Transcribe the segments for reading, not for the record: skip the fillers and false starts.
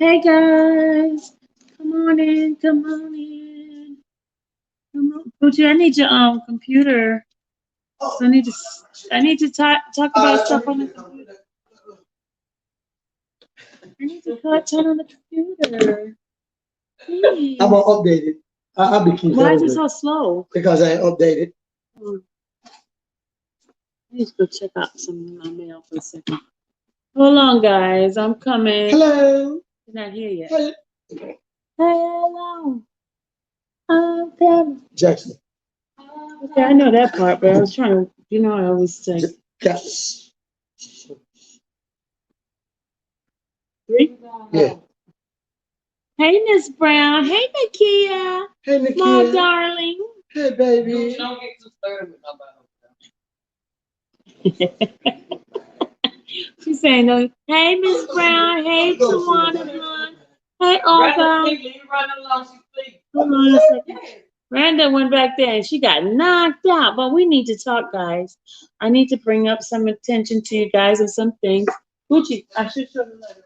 Hey guys, come on in, come on in, come on. Poochie, I need your computer. So I need to talk about stuff on the computer. I need to turn on the computer. Please. I'm gonna update it. I'll be keeping. Why is it so slow? Because I updated. I need to go check out some of my mail for a second. Hold on, guys. I'm coming. Hello. You're not here yet. Hello. Hello. I'm coming. Jackson. Okay, I know that part, but I was trying to, I always say. Yes. 3? Yeah. Hey, Miss Brown. Hey, Nakia. Hey, Nakia. My darling. Hey, baby. Don't get too started with nobody. She's saying, no. Hey, Miss Brown. Hey, Tawana Blunt. Hey, Olga. Hold on a second. Randa went back there and she got knocked out. But we need to talk, guys. I need to bring up some attention to you guys and some things. Gucci, I should show the letter,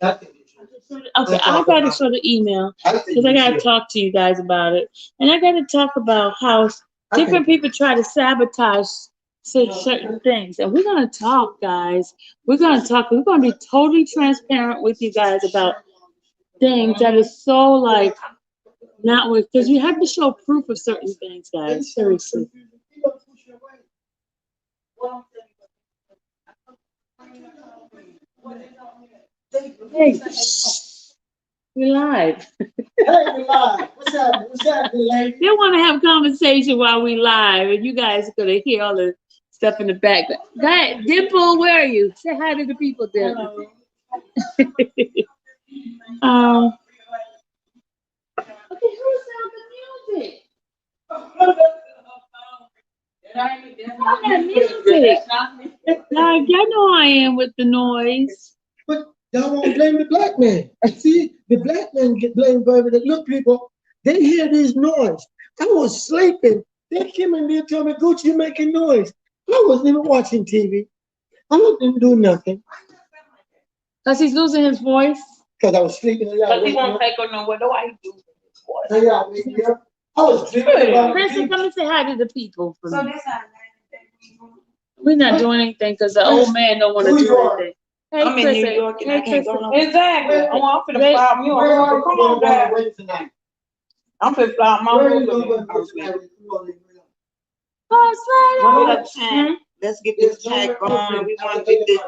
right? Okay, I got to show the email because I got to talk to you guys about it. And I got to talk about how different people try to sabotage certain things. And we're going to talk, guys. We're going to talk. We're going to be totally transparent with you guys about things that is so like not with, because you have to show proof of certain things, guys. Seriously. Hey, we live. Hey, we live. What's happening? What's happening, lady? They want to have conversation while we live, and you guys are gonna hear all the stuff in the back. Guy, Dimple, where are you? Say hi to the people, Dimple. Okay, who's sound the music? That music. Like, y'all know I am with the noise. But y'all won't blame the black man. See, the black man get blamed for everything. Look, people, they hear this noise. I was sleeping. They came in there and told me, Gucci, you're making noise. I wasn't even watching TV. I wasn't doing nothing. Because he's losing his voice? Because I was sleeping. Because he won't take on no window. Why he do this? Yeah, I was sleeping. Kristen, come and say hi to the people for me. We're not doing anything because the old man don't want to do anything. Hey, I'm in New York and I can't go nowhere. Exactly. I'm finna fly out. Come on, Dad. I'm finna fly out my room. Let's get this chat going. We want to get this.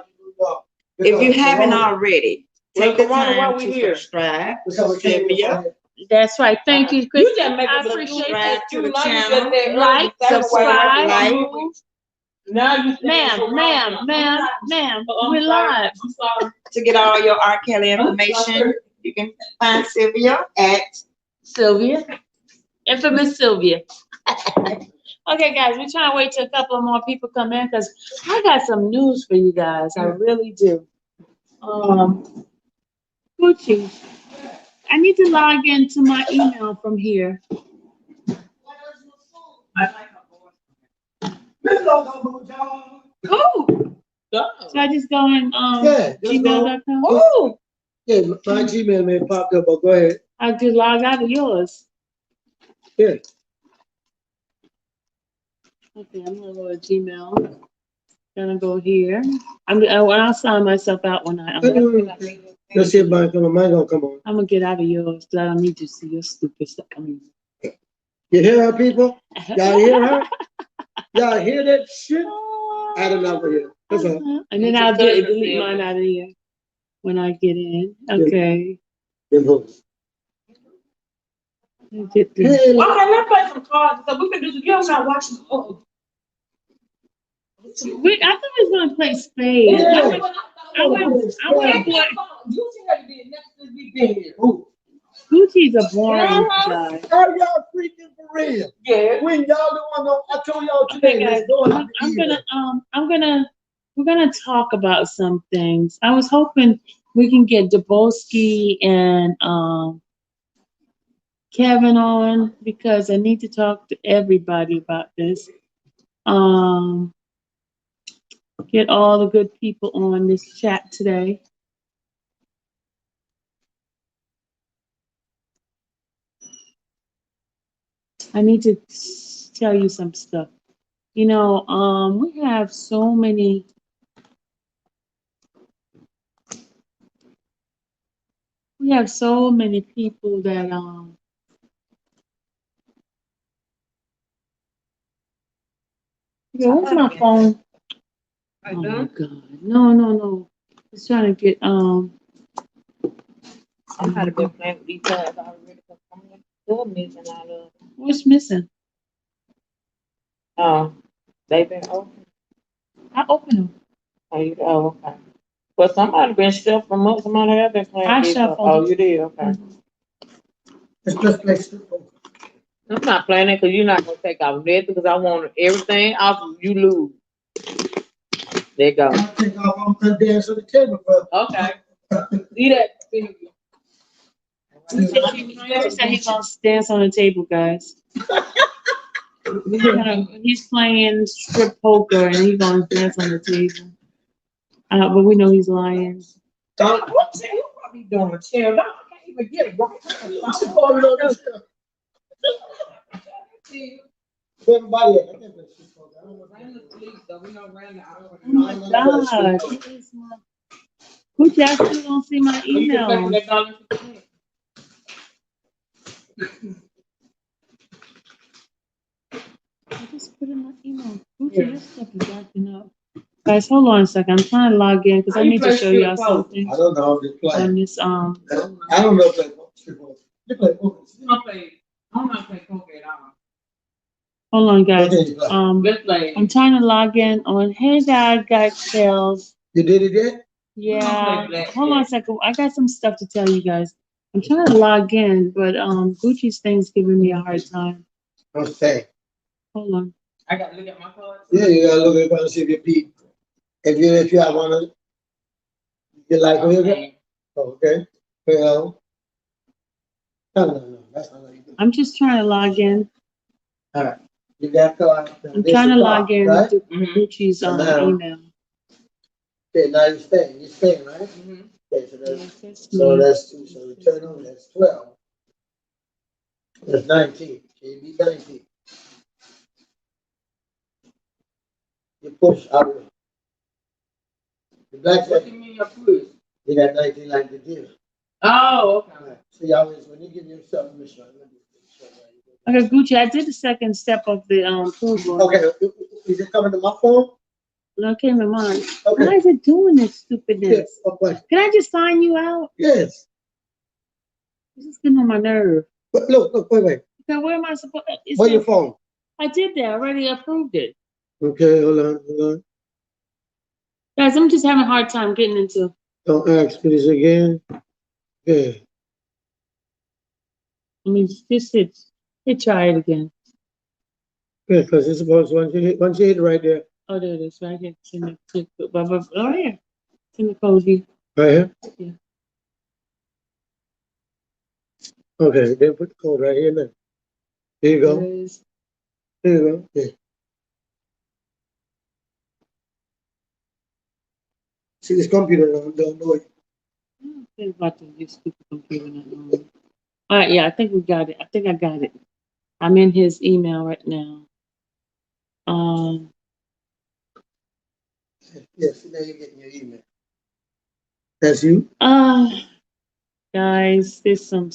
If you haven't already, take the time to subscribe to Sylvia. That's right. Thank you, Kristen. You just make I a appreciate subscribe it. to the channel. Like, subscribe, like. Ma'am, we're live. To get all your R. Kelly information, you can find Sylvia at Sylvia. Infamous Sylvia. Okay, guys, we're trying to wait till a couple of more people come in because I got some news for you guys. I really do. Gucci, I need to log into my email from here. Oh! So I just go in gmail.com? Oh! Yeah, my Gmail may pop up, but go ahead. I just log out of yours. Yeah. Okay, I'm gonna go to Gmail. Gonna go here. I'll sign myself out when I. Let's see if mine gonna come on. I'm gonna get out of yours because I don't need to see your stupid stuff. You hear her, people? Y'all hear her? Y'all hear that shit? Out of over here. That's all. And then I'll delete mine out of here when I get in. Okay. Hey, okay, let's play some cards. So we can do. You're not watching. Wait, I thought we was gonna play spades. Yeah. I would play. Gucci's a boring guy. Are y'all freaking for real? Yeah. When y'all don't want to, I told y'all today. We're gonna talk about some things. I was hoping we can get Dabolsky and Kevin on because I need to talk to everybody about this. Get all the good people on this chat today. I need to tell you some stuff. You know, we have so many. We have so many people that Yeah, where's my phone? Oh my God. No, no, no. It's trying to get I might have been playing with these tabs already, because I'm still missing out of. what's missing? Oh, they've been open. I opened them. Oh, okay. But somebody been shuffling up. Somebody have been playing I these. shuffled. Oh, you did? Okay. It's just like simple. I'm not playing it because you're not gonna take off nothing, because I want everything off of you lose. There you go. I think I'm gonna dance on the table, bro. Okay. See that? He said he's gonna dance on the table, guys. He's playing strip poker and he's gonna dance on the table. But we know he's lying. What's that? You probably doing a chair. I can't even get it right. Everybody, Oh my God. Gucci, I still don't see my email. I just put in my email. Gucci, this stuff is acting up. Guys, hold on a second. I'm trying to log in because I need to show y'all something I don't know how to play. on this. I don't know if they play poker. I'm not playing poker at all. Hold on, guys. Let's play. I'm trying to log in on. Hey, Dad, got sales. You did it yet? Yeah. Hold on a second. I got some stuff to tell you guys. I'm trying to log in, but Gucci's thing's giving me a hard time. Okay. Hold on. I got to look at my cards. Yeah, you gotta look at it and see if you beat. If you have one of you like it. Okay. Well. No. That's not what you do. I'm just trying to log in. All right. You got card. I'm trying to log in right? to Gucci's email. Okay, now you're staying. You're staying, right? Mm-hmm. Okay, so that's 2. So return on that's 12. That's 19. KB 19. You push out. The black What do you mean your push? You got 19 like the deal. Oh, okay. All right. See, always when you give yourself a mission. Okay, Gucci, I did the second step of the pool board. Okay, is it coming to my phone? No, it came to mine. Okay. Why is it doing this stupidness? Yes. Okay. Can I just sign you out? Yes. This is getting on my nerve. But look, wait. Okay, where am I supposed? Where's your phone? I did that. I already approved it. Okay, hold on. Guys, I'm just having a hard time getting into. Don't ask me this again. Yeah. I mean, just hit try it again. Yeah, because it's supposed once you hit it right there. Oh, there it is, right here. It's in the, oh, here. It's in the code. Right here? Yeah. Okay, then put the code right here now. There you go. There you go. Yeah. See, this computer don't know it. I don't think about this stupid computer not knowing it. All right, yeah, I think we got it. I think I got it. I'm in his email right now. Yes, now you're getting your email. That's you? Guys, there's some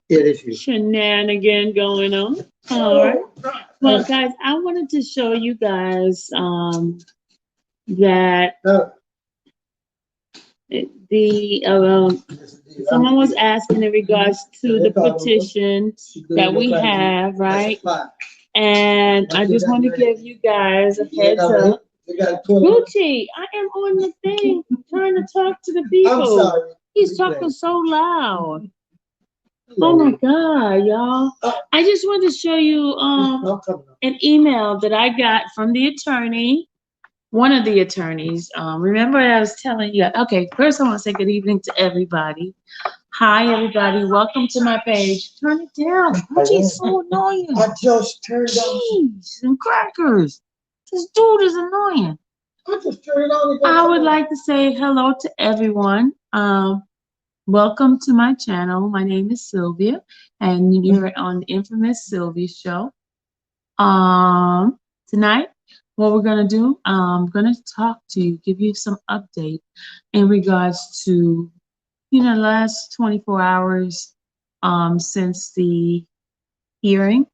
Yeah, that's you. shenanigan going on. All right. Well, guys, I wanted to show you guys that someone was asking in regards to the petition that we have, right? And I just want to give you guys a heads up. Gucci, I am on the thing trying to talk to the people. I'm sorry. He's talking so loud. Oh my God, y'all. I just wanted to show you an email that I got from the attorney, one of the attorneys. Remember I was telling you, okay, first I want to say good evening to everybody. Hi, everybody. Welcome to my page. Turn it down. Gucci's so annoying. I just turned on. Jeez, and crackers. This dude is annoying. I just turned it on. I would like to say hello to everyone. Welcome to my channel. My name is Sylvia, and you're on the infamous Sylvia Show. Tonight, what we're gonna do, I'm gonna give you some update in regards to, last 24 hours, since the hearing.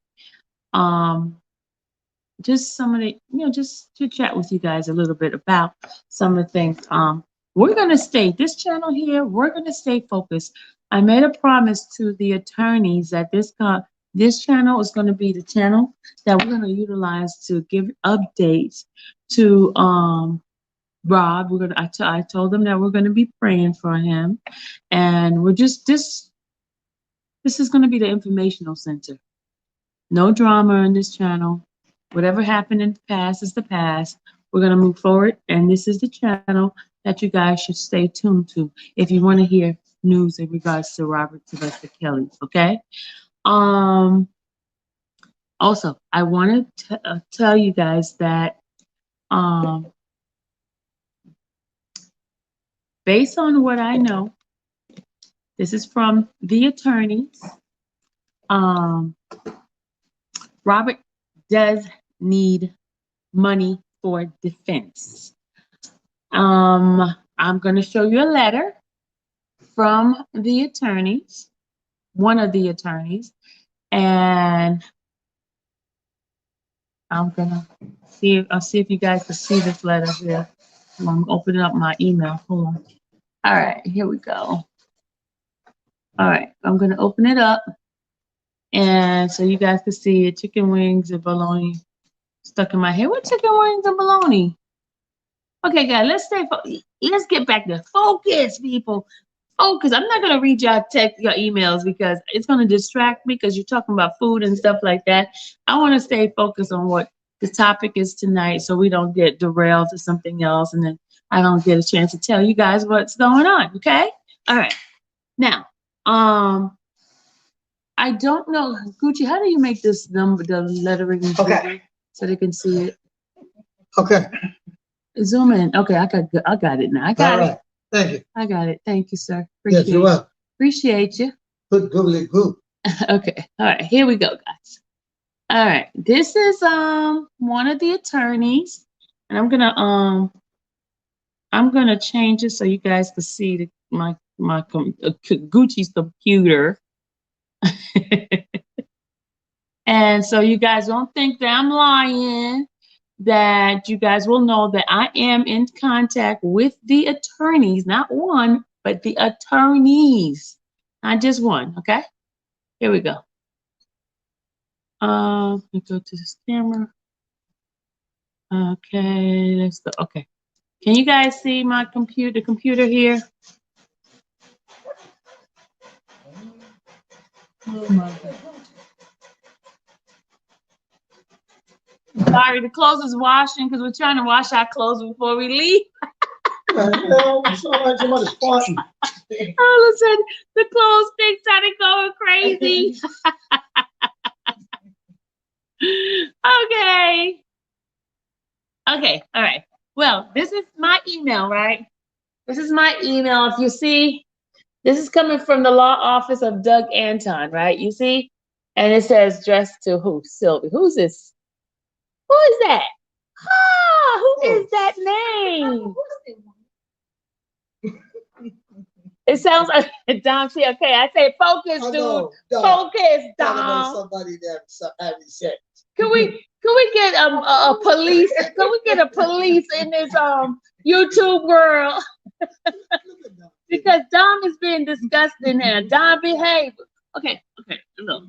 Just some of the, just to chat with you guys a little bit about some of the things. We're gonna this channel here, we're gonna stay focused. I made a promise to the attorneys that this channel is gonna be the channel that we're gonna utilize to give updates to Rob. I told them that we're gonna be praying for him, and we're just this is gonna be the informational center. No drama on this channel. Whatever happened in the past is the past. We're going to move forward, and this is the channel that you guys should stay tuned to if you want to hear news in regards to Robert Sylvester Kelly, okay? Also, I want to tell you guys that based on what I know, this is from the attorneys. Robert does need money for defense. I'm going to show you a letter from the attorneys, one of the attorneys, and I'm going to see if you guys can see this letter here. I'm opening up my email. Hold on. All right, here we go. All right, I'm going to open it up, and so you guys can see it. Chicken wings and bologna stuck in my head. What chicken wings and bologna? Okay, guys, let's get back to focus, people. Focus. I'm not gonna read your emails because it's gonna distract me because you're talking about food and stuff like that. I want to stay focused on what the topic is tonight, so we don't get derailed to something else, and then I don't get a chance to tell you guys what's going on. Okay. All right. Now, I don't know, Gucci. How do you make this number, the lettering, okay, so they can see it? Okay. Zoom in. Okay, I got it now. I got it. Thank you. I got it. Thank you, sir. Yes, you're welcome. Appreciate you. Good googly goo. Okay. All right. Here we go, guys. All right. This is one of the attorneys, and I'm gonna change it so you guys can see my Gucci's computer. And so you guys don't think that I'm lying. That you guys will know that I am in contact with the attorneys, not one, but the attorneys, not just one. Okay, here we go. Let me go to this camera. Okay, let's go. Okay, can you guys see my computer here? Oh my God. Sorry, the clothes is washing because we're trying to wash our clothes before we leave. All of a sudden, the clothes thing started going crazy. Okay. Okay, all right. Well, this is my email, right? This is my email. If you see, this is coming from the law office of Doug Anton, right? You see? And it says addressed to who? Sylvie. Who's this? Who is that? Ah, who is that name? It sounds like Dom. See, okay, I say focus, dude. Focus, Dom. Somebody that having sex. Can we get a police? Can we get a police in this YouTube world? Because Dom is being disgusting now. Dom, behave. Okay, look.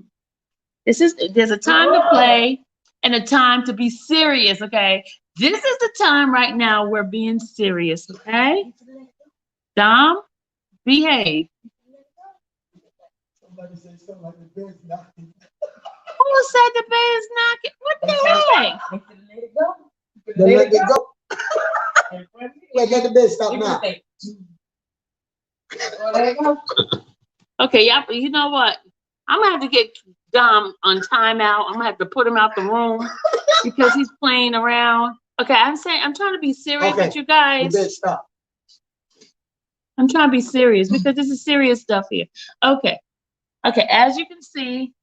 There's a time to play and a time to be serious, okay? This is the time right now we're being serious, okay? Dom, behave. Somebody said something like the bed's knocking. Who said the bed's knocking? What the heck? Let it go. Wait, let the bed stop now. Okay, yeah, but you know what? I'm gonna have to get Dom on timeout. I'm gonna have to put him out the room because he's playing around. Okay, I'm trying to be serious with you guys. The bed stop. I'm trying to be serious because this is serious stuff here. Okay, as you can see,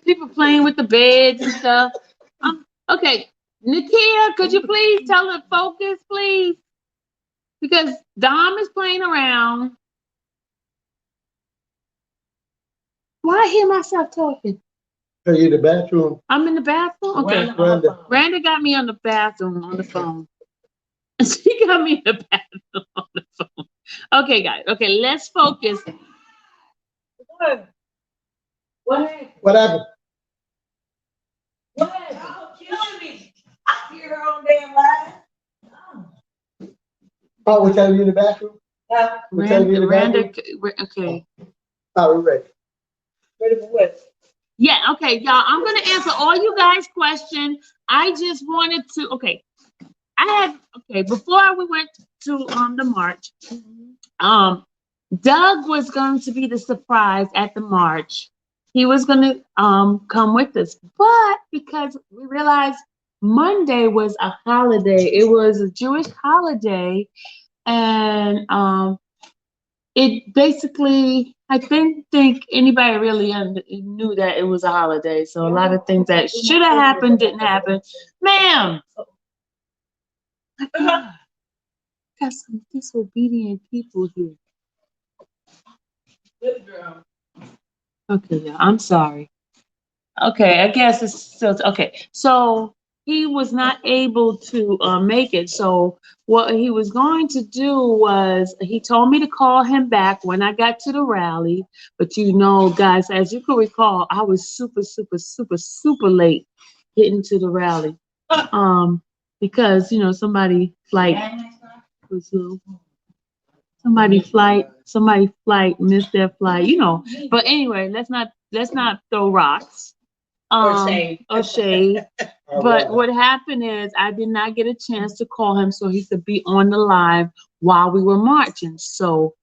People playing with the beds and stuff. Okay, Nakia, could you please tell her focus, please? Because Dom is playing around. Why I hear myself talking? Are you in the bathroom? I'm in the bathroom? Okay. Randa got me on the bathroom on the phone. She got me in the bathroom on the phone. Okay, guys. Okay, let's focus. What? What happened? What happened? What happened? Y'all killing me. I hear her on damn live. Oh, we're telling you in the bathroom? We're telling you in the bathroom? Okay. Oh, we're ready. Ready for what? Yeah, okay, y'all. I'm gonna answer all you guys' questions. I just wanted to, okay. Before we went to the march, Doug was going to be the surprise at the march. He was gonna come with us, but because we realized Monday was a holiday, it was a Jewish holiday, and it basically, I didn't think anybody really knew that it was a holiday. So a lot of things that should have happened didn't happen. Ma'am, got some disobedient people here. Okay, yeah, I'm sorry. Okay, I guess it's still okay. So he was not able to make it. So what he was going to do was he told me to call him back when I got to the rally. But you know, guys, as you can recall, I was super late getting to the rally. Because you know somebody flight missed their flight. You know, but anyway, let's not throw rocks. Or shade. But what happened is I did not get a chance to call him so he could be on the live while we were marching. So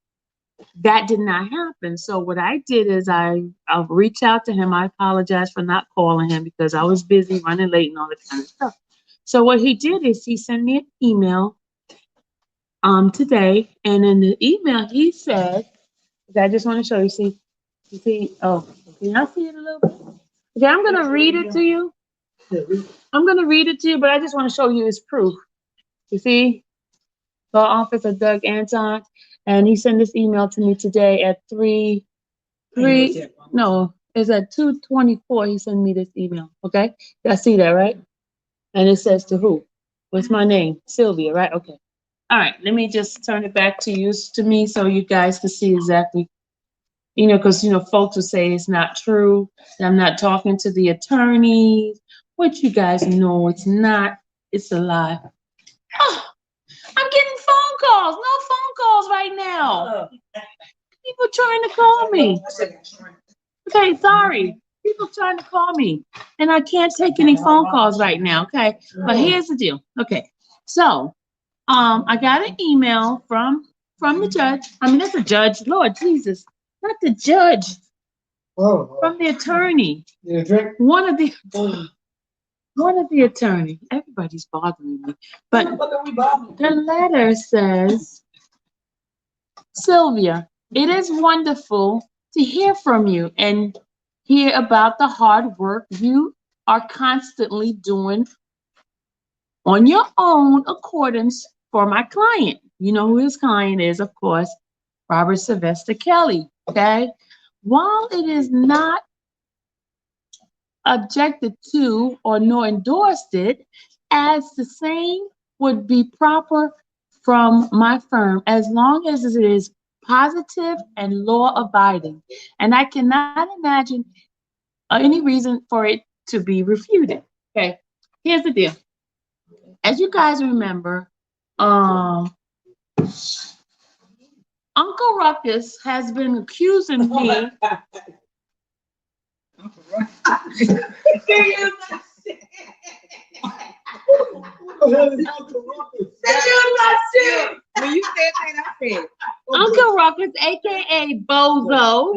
that did not happen. So what I did is I reached out to him. I apologize for not calling him because I was busy running late and all that kind of stuff. So what he did is he sent me an email today, and in the email he said, I just want to show you, oh, can y'all see it a little bit? Okay, I'm going to read it to you. But I just want to show you his proof. You see? Law Officer Doug Anton. And he sent this email to me today at 2:24. He sent me this email. Okay? Y'all see that, right? And it says to who? What's my name? Sylvia, right? Okay. All right. Let me just turn it back to me so you guys can see exactly. You know, because, you know, folks will say it's not true. I'm not talking to the attorneys, which you guys know it's not. It's a lie. Oh, I'm getting phone calls. No phone calls right now. People trying to call me. Okay, sorry. People trying to call me. And I can't take any phone calls right now, okay? But here's the deal. Okay, so I got an email from the judge. I mean, that's a judge. Lord Jesus. Not the judge. From the attorney. One of the attorney. Everybody's bothering me. But the letter says, Sylvia, it is wonderful to hear from you and hear about the hard work you are constantly doing on your own accordance for my client. You know who his client is, of course, Robert Sylvester Kelly. Okay, while it is not objected to or nor endorsed it, as the same would be proper from my firm, as long as it is positive and law abiding. And I cannot imagine any reason for it to be refuted. Okay, here's the deal. As you guys remember, Uncle Ruckus has been accusing me. When you said that, I said Uncle Ruckus, aka Bozo,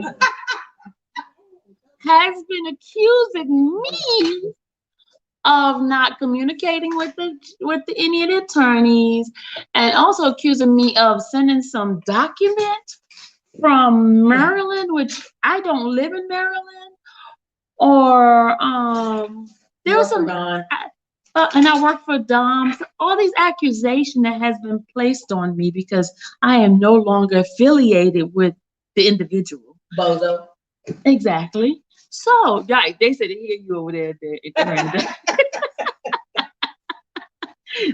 has been accusing me of not communicating with any of the attorneys, and also accusing me of sending some document from Maryland, which I don't live in Maryland, or there was some, Don. and I work for Dom. All these accusations that has been placed on me because I am no longer affiliated with the individual. Bozo. Exactly. So, yeah, they said to hear you over there, Miranda.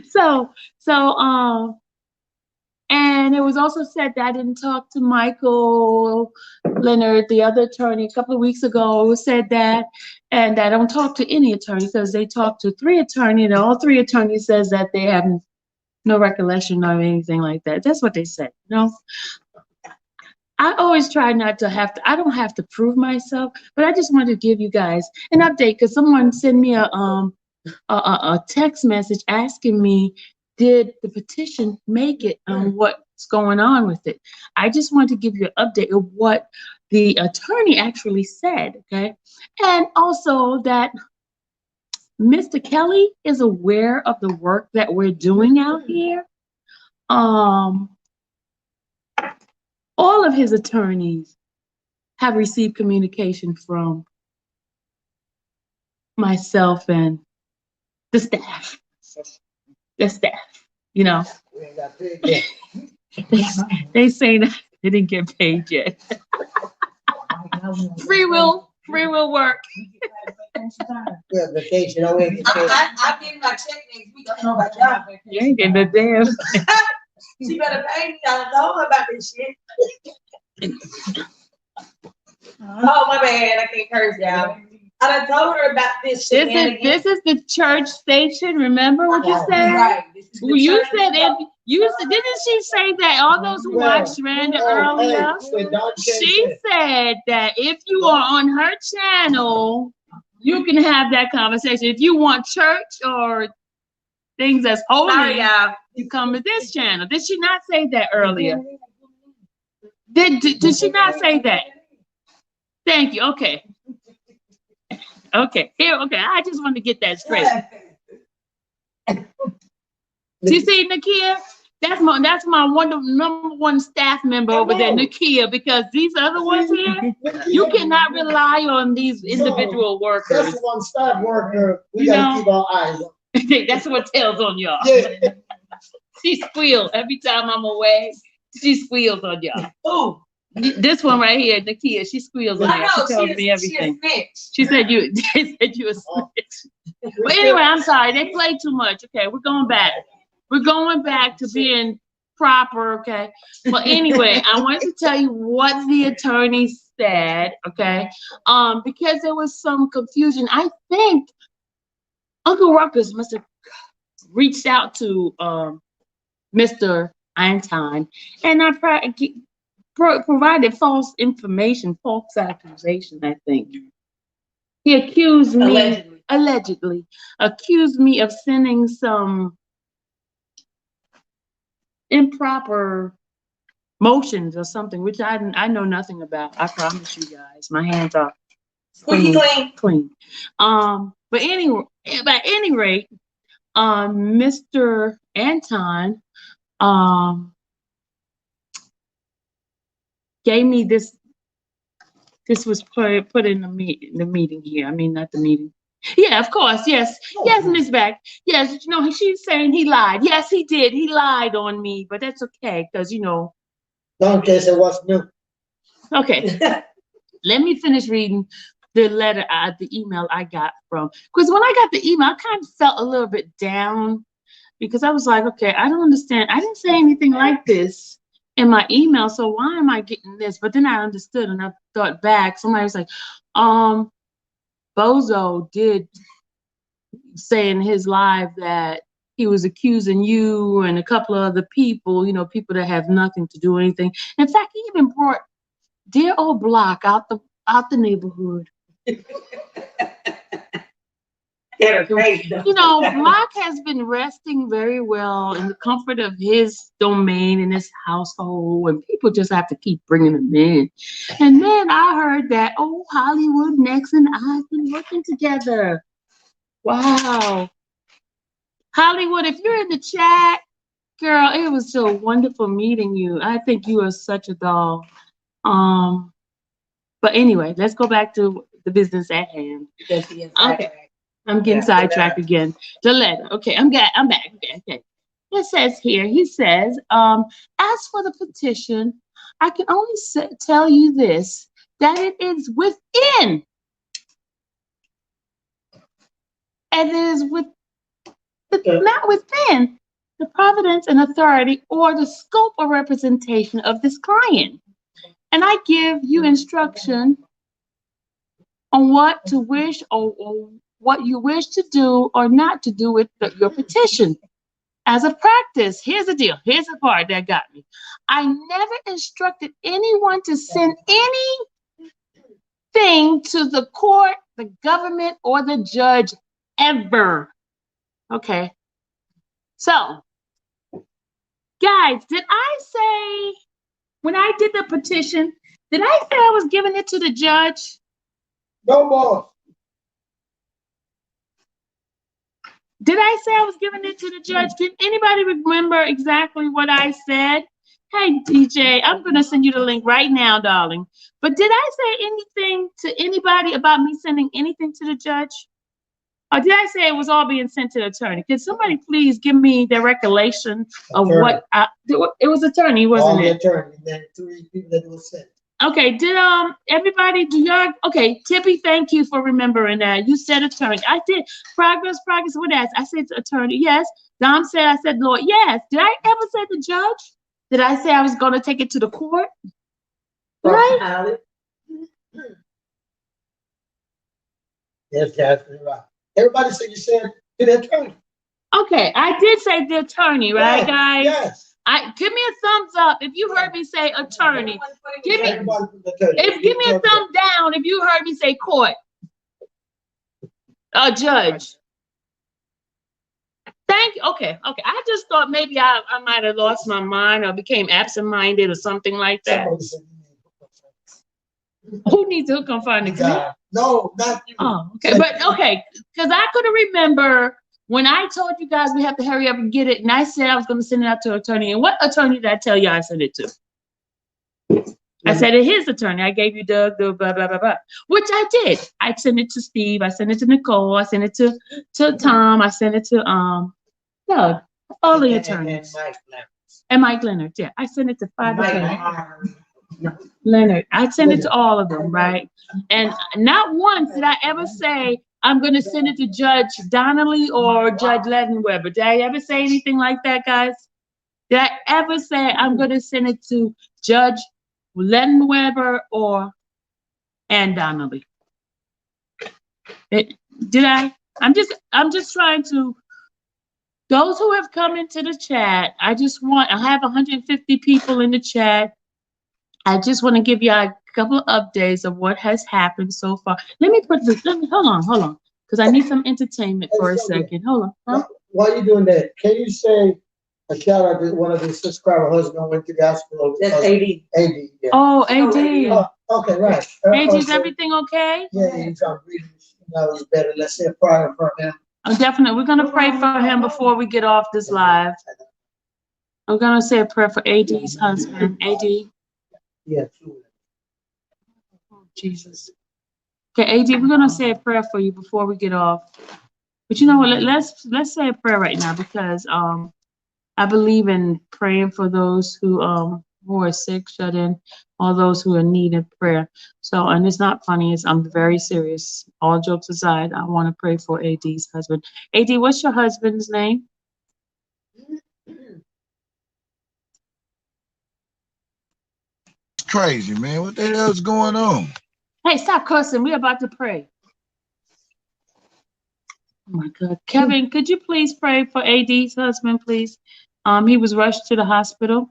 So, and it was also said that I didn't talk to Michael Leonard, the other attorney, a couple of weeks ago. Who said that, and I don't talk to any attorney because they talked to 3 attorneys, and all 3 attorneys says that they have no recollection of anything like that. That's what they said. I always try not to have to. I don't have to prove myself, but I just wanted to give you guys an update because someone sent me a text message asking me, did the petition make it on what's going on with it? I just want to give you an update of what the attorney actually said, okay? And also that Mr. Kelly is aware of the work that we're doing out here. All of his attorneys have received communication from myself and the staff. They say that they didn't get paid yet. Free will work. Yeah, vacation. I went I'm getting my check next week. I don't know about y'all. You ain't getting a damn. She better pay me. I told her about this shit. Oh, my bad. I can't curse, y'all. I done told her about this shit. This is the church station. Remember what you said? Right. You said didn't she say that all those who watched Randa earlier? She said that if you are on her channel, you can have that conversation. If you want church or things that's holy, you come to this channel. Did she not say that earlier? Did she not say that? Thank you. Okay. Okay. I just want to get that straight. You see, Nakia, that's my number 1 staff member over there, Nakia, because these other ones here, you cannot rely on these individual workers. That's one staff worker we gotta keep our eyes on. That's what tells on y'all. Yeah. She squeals every time I'm away. She squeals on y'all. Oh. This one right here, Nakia, she squeals on me. She tells me everything. She said you a snitch. But anyway, I'm sorry. They play too much. Okay, we're going back. We're going back to being proper. Okay. But anyway, I wanted to tell you what the attorney said. Okay. Because there was some confusion. I think Uncle Ruckus must have reached out to Mr. Einstein, and I provided false information, false accusation, I think. He accused me, allegedly accused me of sending some improper motions or something, which I know nothing about. I promise you guys, my hands are clean. But anyway, at any rate, Mr. Anton, gave me this. This was put in the meeting here. I mean, not the meeting. Yeah, of course. Yes, Miss Beck. Yes, she's saying he lied. Yes, he did. He lied on me, but that's okay because Don't guess it was new. Okay, let me finish reading the letter, the email I got from. Because when I got the email, I kind of felt a little bit down because I was like, okay, I don't understand. I didn't say anything like this in my email, so why am I getting this? But then I understood and I thought back. Somebody was like, Bozo did say in his live that he was accusing you and a couple of other people, people that have nothing to do with anything. In fact, he even brought dear old Block out the neighborhood. Block has been resting very well in the comfort of his domain in his household, and people just have to keep bringing him in. And then I heard that, Hollywood Next and I've been working together. Wow. Hollywood, if you're in the chat, girl, it was so wonderful meeting you. I think you are such a doll. But anyway, let's go back to the business at hand. Okay. I'm getting sidetracked again. The letter. Okay, I'm back. Okay. It says here, he says, as for the petition, I can only tell you this, that it is within, and it is not within the providence and authority or the scope or representation of this client. And I give you instruction on what to wish or what you wish to do or not to do with your petition. As a practice, here's the deal. Here's the part that got me. I never instructed anyone to send anything to the court, the government, or the judge ever. Okay. So, guys, did I say, when I did the petition, did I say I was giving it to the judge? No more. Did I say I was giving it to the judge? Can anybody remember exactly what I said? Hey, DJ, I'm going to send you the link right now, darling. But did I say anything to anybody about me sending anything to the judge? Or did I say it was all being sent to the attorney? Can somebody please give me the recollection of what it was attorney, wasn't it? Attorney, and then 3 people that was sent. Okay, did everybody do y'all? Okay, Tippy, thank you for remembering that. You said attorney. I did. Progress, what else? I said attorney, yes. Dom said, I said Lord, yes. Did I ever say the judge? Did I say I was going to take it to the court? Right? Yes, Jasmine, right. Everybody said you said to the attorney. Okay, I did say the attorney, right, guys? Yes. Give me a thumbs up if you heard me say attorney. Give me a thumbs down if you heard me say court. Judge. Thank you. Okay. I just thought maybe I might have lost my mind or became absent-minded or something like that. Who needs to hook on findings? No, not you. Oh, okay. But okay, because I couldn't remember when I told you guys we have to hurry up and get it, and I said I was going to send it out to an attorney. And what attorney did I tell you I sent it to? I said it his attorney. I gave you Doug, blah, blah, blah, blah, which I did. I sent it to Steve. I sent it to Nicole. I sent it to Tom. I sent it to Doug. All the attorneys. And Mike Leonard. Yeah, I sent it to 5 attorneys. Leonard. I sent it to all of them, right? And not once did I ever say I'm going to send it to Judge Donnelly or Judge Ledenweber. Did I ever say anything like that, guys? Did I ever say I'm going to send it to Judge Ledenweber and Donnelly? Did I? I'm just trying to. Those who have come into the chat, I have 150 people in the chat. I just want to give you a couple of updates of what has happened so far. Hold on, because I need some entertainment for a second. Hold on. Huh? While you're doing that, can you say a shout out to one of the subscriber husband went to the hospital? That's AD. AD. Yeah. Oh, AD. Okay, right. AD, is everything okay? Yeah, he's breathing. He's better. Let's say a prayer for him. Definitely. We're going to pray for him before we get off this live. I'm going to say a prayer for AD's husband. AD. Yeah. Oh, Jesus. Okay, AD, we're going to say a prayer for you before we get off. But you know what? Let's say a prayer right now because I believe in praying for those who are sick, shut in, all those who are in need of prayer. So, and it's not funny. I'm very serious. All jokes aside, I want to pray for AD's husband. AD, what's your husband's name? Crazy, man. What the hell's going on? Hey, stop cussing. We're about to pray. Oh my God. Kevin, could you please pray for AD's husband, please? He was rushed to the hospital.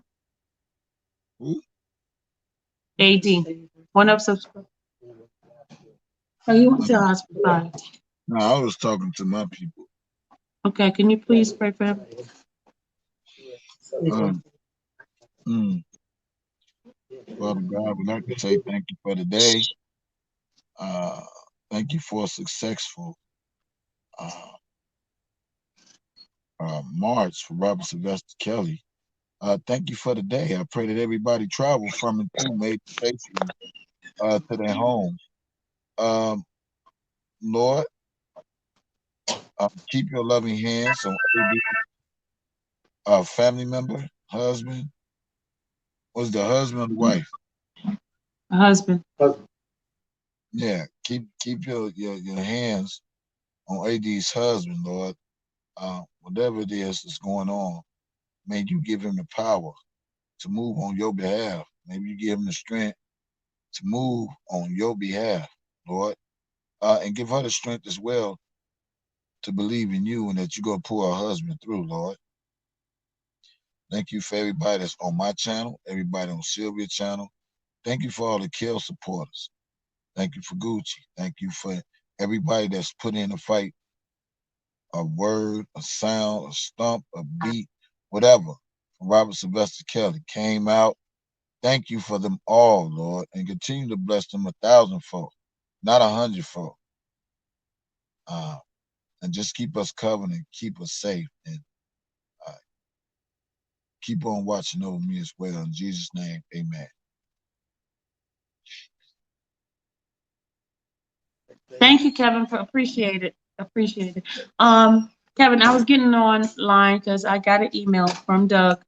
Who? AD. One of subscribers. Oh, you went to the hospital. Right. No, I was talking to my people. Okay, can you please pray for him? Father God, we'd like to say thank you for the day. Thank you for a successful march for Robert Sylvester Kelly. Thank you for the day. I pray that everybody travel from and to made safely to their homes. Lord, keep your loving hands on every family member, husband. Was the husband or wife? Husband. Yeah, keep your hands on AD's husband, Lord. Whatever it is that's going on, may you give him the power to move on your behalf. Maybe you give him the strength to move on your behalf, Lord. And give her the strength as well to believe in you and that you're going to pull her husband through, Lord. Thank you for everybody that's on my channel, everybody on Sylvia's channel. Thank you for all the Kill supporters. Thank you for Gucci. Thank you for everybody that's put in a fight, a word, a sound, a stump, a beat, whatever. Robert Sylvester Kelly came out. Thank you for them all, Lord, and continue to bless them 1,000-fold, not 100-fold. And just keep us covered and keep us safe, and keep on watching over me as well. In Jesus' name, amen. Thank you, Kevin, for appreciate it. Appreciate it. Kevin, I was getting online because I got an email from Doug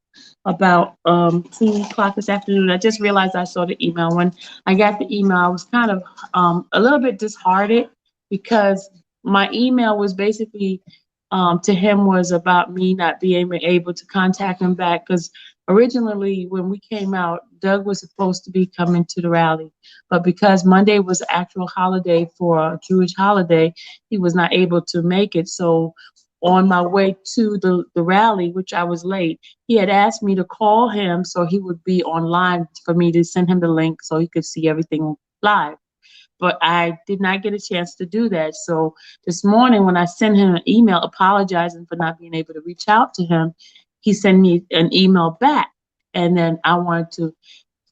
about 2 o'clock this afternoon. I just realized I saw the email. When I got the email, I was kind of a little bit disheartened because my email was basically to him was about me not being able to contact him back, because originally when we came out, Doug was supposed to be coming to the rally, but because Monday was the actual holiday for a Jewish holiday, he was not able to make it. So on my way to the rally, which I was late, he had asked me to call him so he would be online for me to send him the link so he could see everything live. But I did not get a chance to do that. So this morning when I sent him an email apologizing for not being able to reach out to him, he sent me an email back. And then I wanted to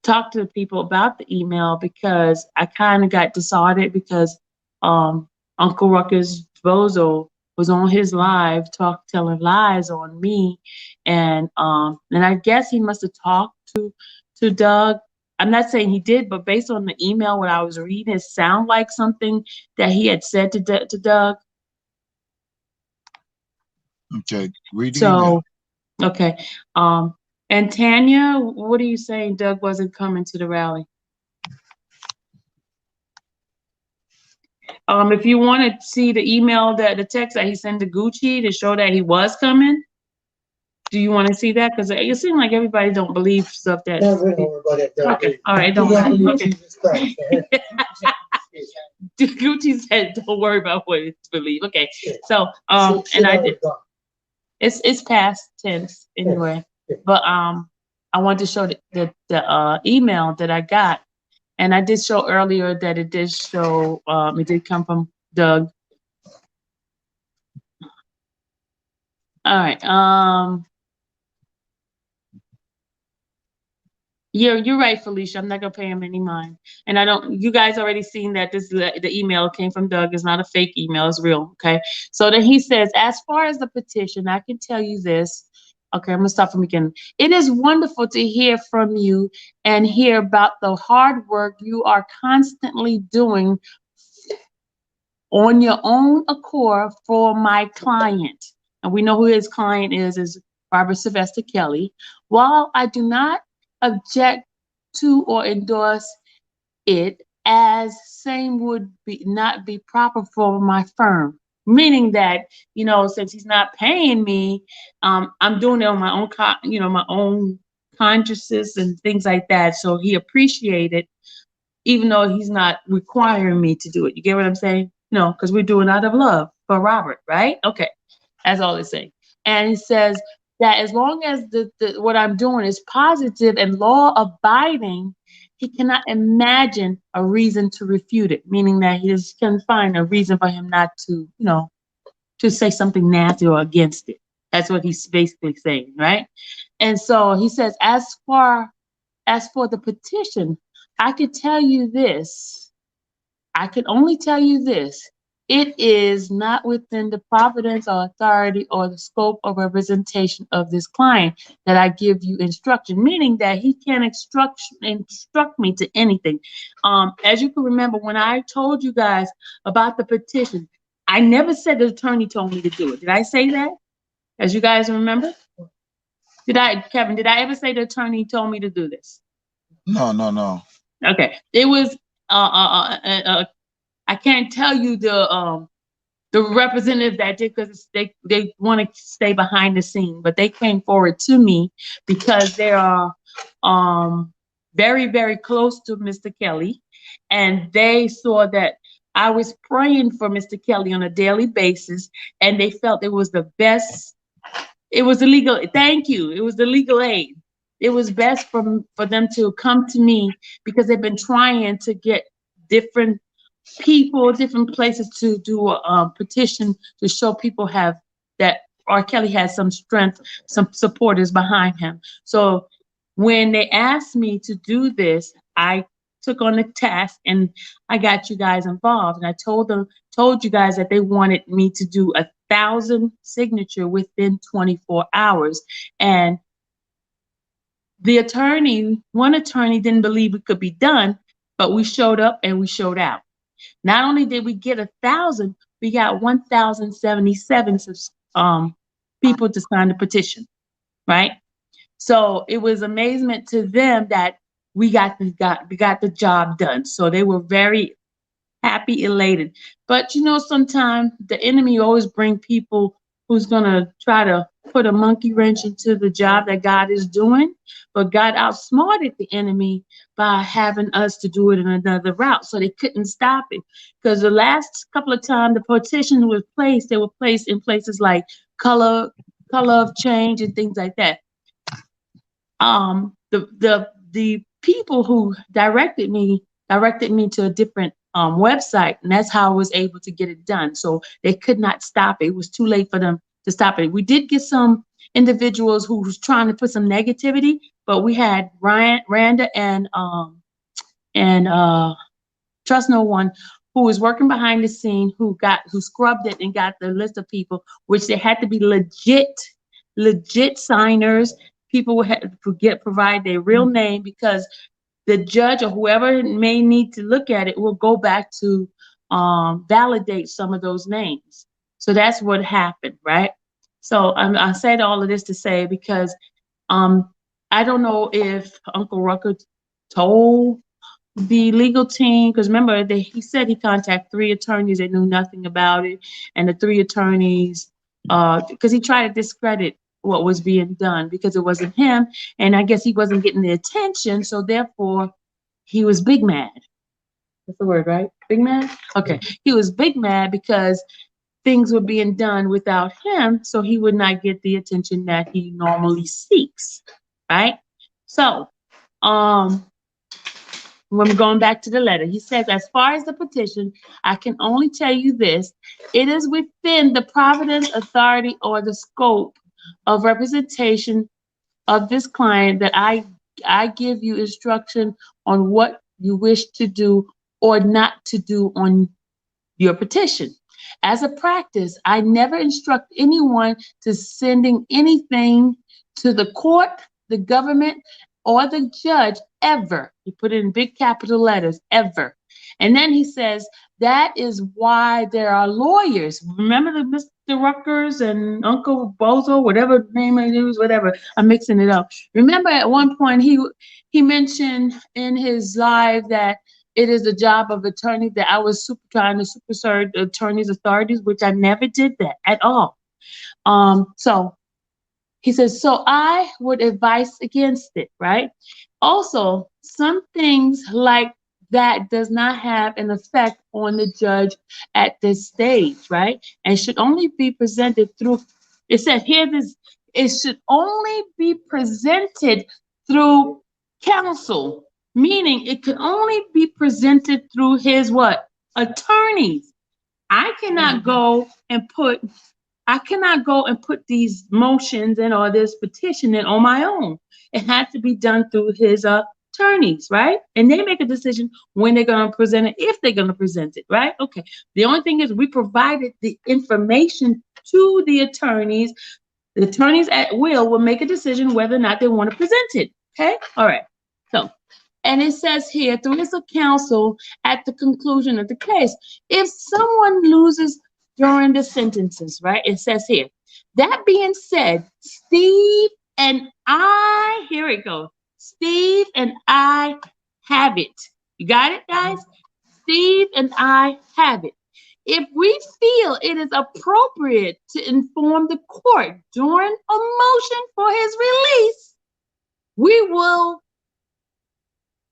talk to the people about the email because I kind of got disheartened because Uncle Ruckus Bozo was on his live telling lies on me. And I guess he must have talked to Doug. I'm not saying he did, but based on the email, what I was reading, it sounded like something that he had said to Doug. Okay, read the So, email. okay. And Tanya, what are you saying? Doug wasn't coming to the rally. If you want to see the email, the text that he sent to Gucci to show that he was coming, do you want to see that? Because it seems like everybody don't believe stuff that. Okay, all right, don't worry. Okay. Gucci said, "Don't worry about what it's believe." Okay, so and I did. It's past tense anyway, but I wanted to show the email that I got, and I did show earlier that it did show it did come from Doug. All right. You're right, Felicia. I'm not gonna pay him any mind. And I don't. You guys already seen that the email came from Doug. It's not a fake email. It's real. Okay. So then he says, as far as the petition, I can tell you this. Okay, I'm gonna start from the beginning. It is wonderful to hear from you and hear about the hard work you are constantly doing on your own accord for my client. And we know who his client is Robert Sylvester Kelly. While I do not object to or endorse it, as same would not be proper for my firm. Meaning that, since he's not paying me, I'm doing it on my own, my own consciences and things like that. So he appreciated, even though he's not requiring me to do it. You get what I'm saying? No, because we're doing out of love for Robert, right? Okay, that's all it's saying. And it says that as long as what I'm doing is positive and law abiding, he cannot imagine a reason to refute it, meaning that he just can find a reason for him not to, to say something nasty or against it. That's what he's basically saying, right? And so he says, as for the petition, I could tell you this. I could only tell you this. it is not within the providence or authority or the scope or representation of this client that I give you instruction, meaning that he can't instruct me to anything. As you can remember, when I told you guys about the petition, I never said the attorney told me to do it. Did I say that? As you guys remember? Kevin, did I ever say the attorney told me to do this? No. Okay. It was, I can't tell you the representative that did, because they want to stay behind the scene, but they came forward to me because they are very, very close to Mr. Kelly, and they saw that I was praying for Mr. Kelly on a daily basis, and they felt it was the best. It was the legal. Thank you. It was the legal aid. It was best for them to come to me because they've been trying to get different people, different places to do a petition to show people have that R. Kelly has some strength, some supporters behind him. So when they asked me to do this, I took on the task and I got you guys involved. And I told you guys that they wanted me to do 1,000 signature within 24 hours. And the one attorney didn't believe it could be done, but we showed up and we showed out. Not only did we get 1,000, we got 1,077 people to sign the petition, right? So it was amazement to them that we got the job done. So they were very happy, elated. But you know, sometimes the enemy always bring people who's gonna try to put a monkey wrench into the job that God is doing. But God outsmarted the enemy by having us to do it in another route. So they couldn't stop it. Because the last couple of times the petitions were placed, they were placed in places like color of change and things like that. The people who directed me to a different website, and that's how I was able to get it done. So they could not stop it. It was too late for them to stop it. We did get some individuals who was trying to put some negativity, but we had Randa and Trust No One, who was working behind the scene, who scrubbed it and got the list of people, which they had to be legit signers. People would have to provide their real name, because the judge or whoever may need to look at it will go back to validate some of those names. So that's what happened, right? So I said all of this to say, because I don't know if Uncle Rucker told the legal team, because remember he said he contacted 3 attorneys that knew nothing about it, and the 3 attorneys, because he tried to discredit what was being done because it wasn't him, and I guess he wasn't getting the attention, so therefore he was big mad. That's the word, right? Big mad? Okay. He was big mad because things were being done without him, so he would not get the attention that he normally seeks, right? So, when we're going back to the letter, he says, as far as the petition, I can only tell you this: it is within the providence, authority, or the scope of representation of this client that I give you instruction on what you wish to do or not to do on your petition. As a practice, I never instruct anyone to sending anything to the court, the government, or the judge ever. He put it in big capital letters, ever. And then he says, that is why there are lawyers. Remember the Mr. Ruckers and Uncle Bozo, whatever name it is, whatever. I'm mixing it up. Remember at one point he mentioned in his live that it is the job of attorney, that I was trying to supersede attorneys' authorities, which I never did that at all. So he says, so I would advise against it, right? Also, some things like that does not have an effect on the judge at this stage, right? And should only be presented through, it says here, it should only be presented through counsel, meaning it could only be presented through his what? Attorneys. I cannot go and put these motions in or this petition in on my own. It has to be done through his attorneys, right? And they make a decision when they're going to present it, if they're going to present it, right? Okay. The only thing is we provided the information to the attorneys. The attorneys at will make a decision whether or not they want to present it. Okay. All right. So, and it says here, through his counsel at the conclusion of the case, if someone loses during the sentences, right? It says here, that being said, Steve and I, here it goes. Steve and I have it. You got it, guys? Steve and I have it. If we feel it is appropriate to inform the court during a motion for his release, we will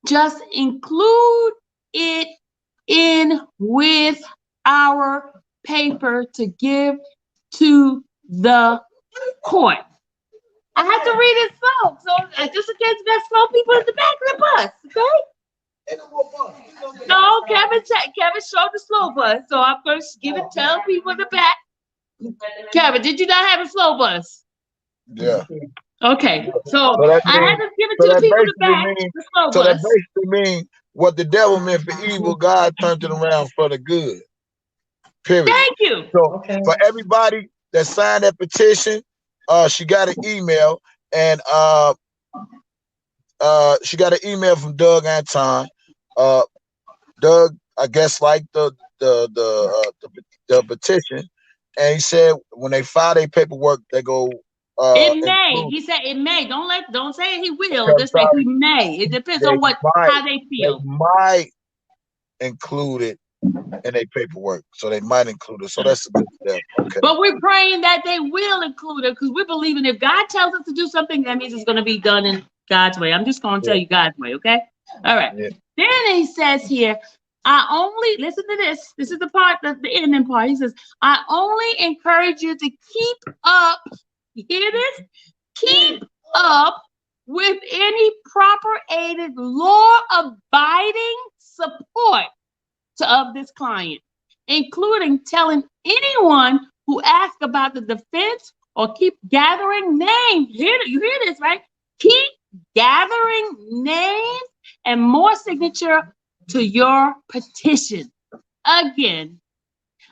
just include it in with our paper to give to the court. I have to read it slow, so just in case we got slow people at the back of the bus, okay? No, Kevin showed the slow bus, so I'm going to tell people in the back. Kevin, did you not have a slow bus? Yeah. Okay, so that I had to give it to the people in the back, the slow so bus. that basically means what the devil meant for evil, God turned it around for the good. Period. Thank you. So for everybody that signed that petition, she got an email, and she got an email from Doug Anton. Doug, I guess, liked the petition, and he said when they file their paperwork, they go. It may. He said it may. Don't say he will. Just say he may. It depends on how they feel. They might include it in their paperwork, so they might include it. So that's a good step. Okay. But we're praying that they will include it because we're believing if God tells us to do something, that means it's going to be done in God's way. I'm just going to tell you God's way, okay? All right. Yeah. Then he says here, listen to this. This is the part, the ending part. He says, I only encourage you to keep up. You hear this? Keep up with any proper aided, law-abiding support of this client, including telling anyone who asks about the defense or keep gathering names. You hear this, right? Keep gathering names and more signature to your petition. Again,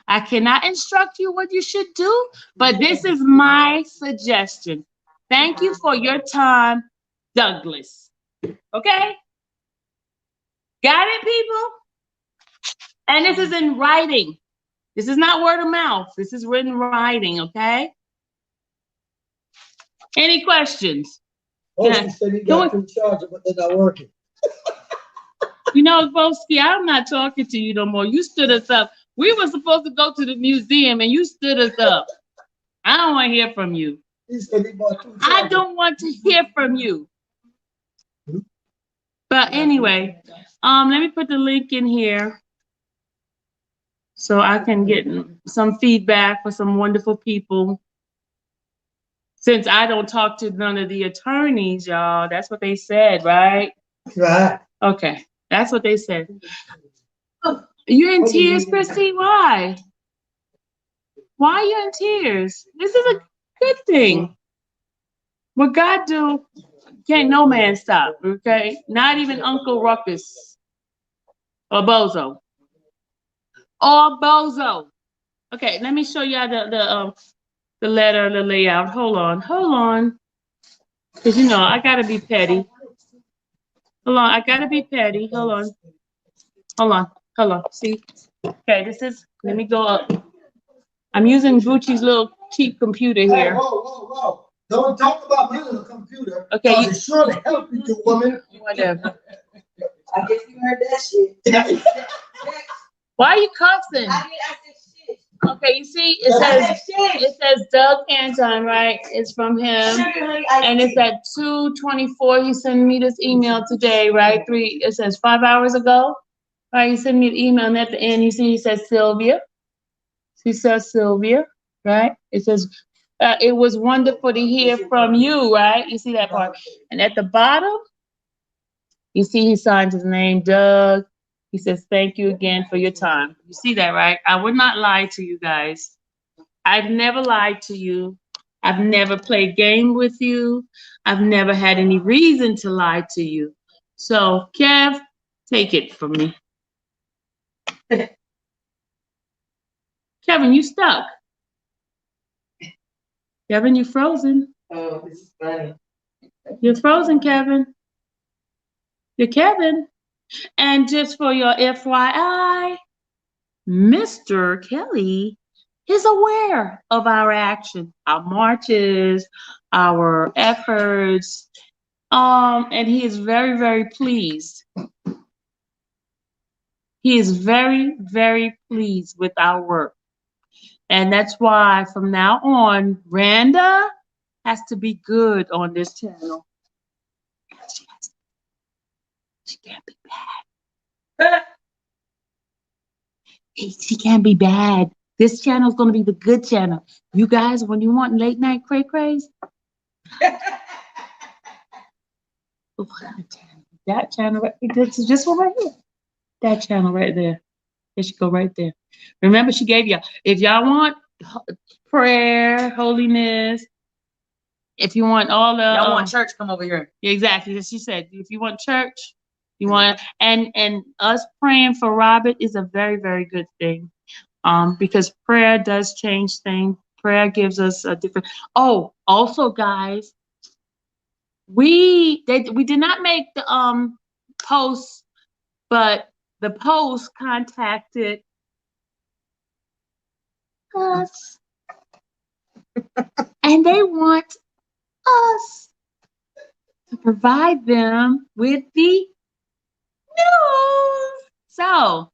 I cannot instruct you what you should do, but this is my suggestion. Thank you for your time, Douglas. Okay? Got it, people? And this is in writing. This is not word of mouth. This is written writing, okay? Any questions? She said he got in charge, but they're not working. You know, Boski, I'm not talking to you no more. You stood us up. We were supposed to go to the museum, and you stood us up. I don't want to hear from you. He said he bought 2 chargers. I don't want to hear from you. But anyway, let me put the link in here so I can get some feedback for some wonderful people. Since I don't talk to none of the attorneys, y'all, that's what they said, right? Right. Okay, that's what they said. You're in tears, Christy? Why? Why are you in tears? This is a good thing. What God do, can't no man stop, okay? Not even Uncle Ruckus or Bozo. Or Bozo. Okay, let me show y'all the letter, the layout. Hold on. Because, you know, I got to be petty. Hold on, I got to be petty. Hold on. See? Okay, let me go up. I'm using Gucci's little cheap computer here. Hey, whoa. Don't talk about my little computer. Okay. It's sure to help you, woman. Whatever. I guess you heard that shit. Why are you cussing? I said shit. Okay, you see, it says Doug Anton, right? It's from him. And it's at 2:24. He sent me this email today, right? It says 5 hours ago. Right, he sent me an email, and at the end, you see, he says Sylvia. He says Sylvia, right? It says, it was wonderful to hear from you, right? You see that part? And at the bottom, you see he signs his name, Doug. He says, thank you again for your time. You see that, right? I would not lie to you guys. I've never lied to you. I've never played game with you. I've never had any reason to lie to you. So, Kev, take it from me. Kevin, you stuck. Kevin, you frozen. Oh, this is funny. You're frozen, Kevin. You're Kevin. And just for your FYI, Mr. Kelly is aware of our action, our marches, our efforts, and he is very, very pleased. He is very, very pleased with our work. And that's why from now on, Randa has to be good on this channel. She can't be bad. She can't be bad. This channel is going to be the good channel. You guys, when you want late night cray-crays, that channel right there, just one right here. That channel right there. It should go right there. Remember, she gave y'all, if y'all want prayer, holiness, if you want all the y'all want church, come over here. Exactly. As she said, if you want church, you want and us praying for Robert is a very, very good thing. Because prayer does change things. Prayer gives us a different. Oh, also, guys, we did not make the post, but the post contacted us, and they want us to provide them with the news. So,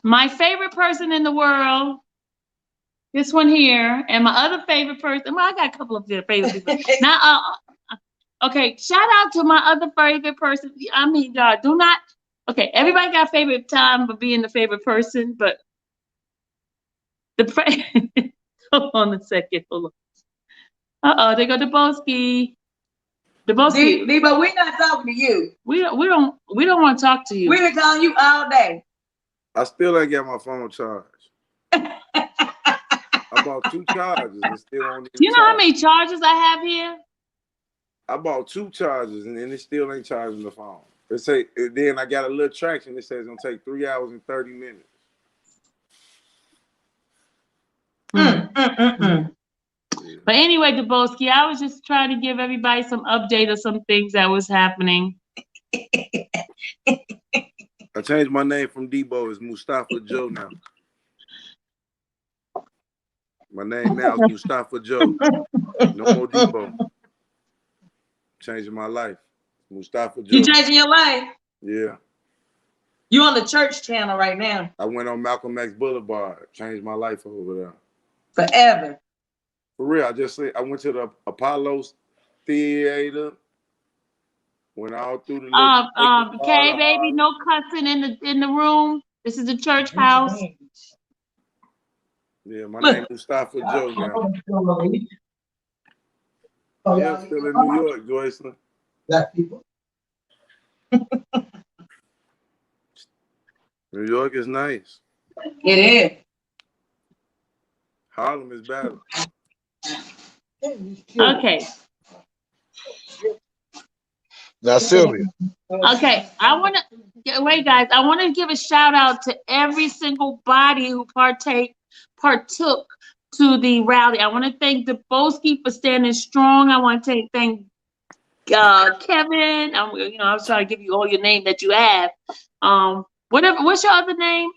my favorite person in the world, this one here, and my other favorite person. Well, I got a couple of favorite people. Now, okay, shout out to my other favorite person. I mean, y'all do not. Okay, everybody got favorite time for being the favorite person, but hold on a second. Hold on. They go to Deboski. Deboski. But we're not talking to you. We don't want to talk to you. We've been calling you all day. I still ain't got my phone charged. I bought 2 chargers and still on. You know how many chargers I have here? I bought 2 chargers and it still ain't charging the phone. It say then I got a little traction. It says it's gonna take 3 hours and 30 minutes. But anyway, Deboski, I was just trying to give everybody some update of some things that was happening. I changed my name from Debo. It's Mustafa Joe now. My name now is Mustafa Joe. No more Debo. Changing my life. Mustafa Joe. You changing your life? Yeah. You on the church channel right now. I went on Malcolm X Boulevard. Changed my life over there. Forever. For real, I just said I went to the Apollo's Theater. Went all through the okay, baby, no cussing in the room. This is the church house. Yeah, my name is Mustafa Joe now. Yeah, I'm still in New York, Joycelyn. Black people. New York is nice. It is. Harlem is better. Okay. Now, Sylvia. Okay, I want to wait, guys. I want to give a shout out to every single body who partook to the rally. I want to thank Deboski for standing strong. I want to thank Kevin. I was trying to give you all your name that you have. What's your other name?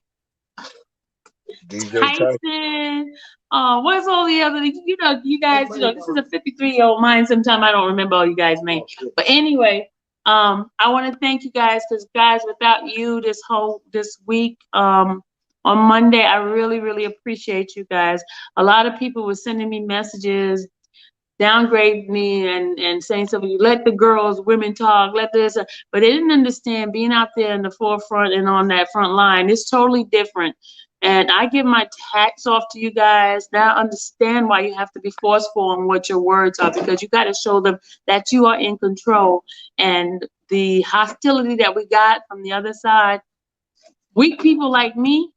DJ Tyson. What's all the other? You guys. This is a 53-year-old mind. Sometimes I don't remember all you guys' names. But anyway, I want to thank you guys because, guys, without you this week, on Monday, I really, really appreciate you guys. A lot of people were sending me messages, downgrade me and saying something, let the women talk, let this, but they didn't understand being out there in the forefront and on that front line. It's totally different. And I give my hats off to you guys. Now I understand why you have to be forceful on what your words are, because you got to show them that you are in control. And the hostility that we got from the other side, weak people like me,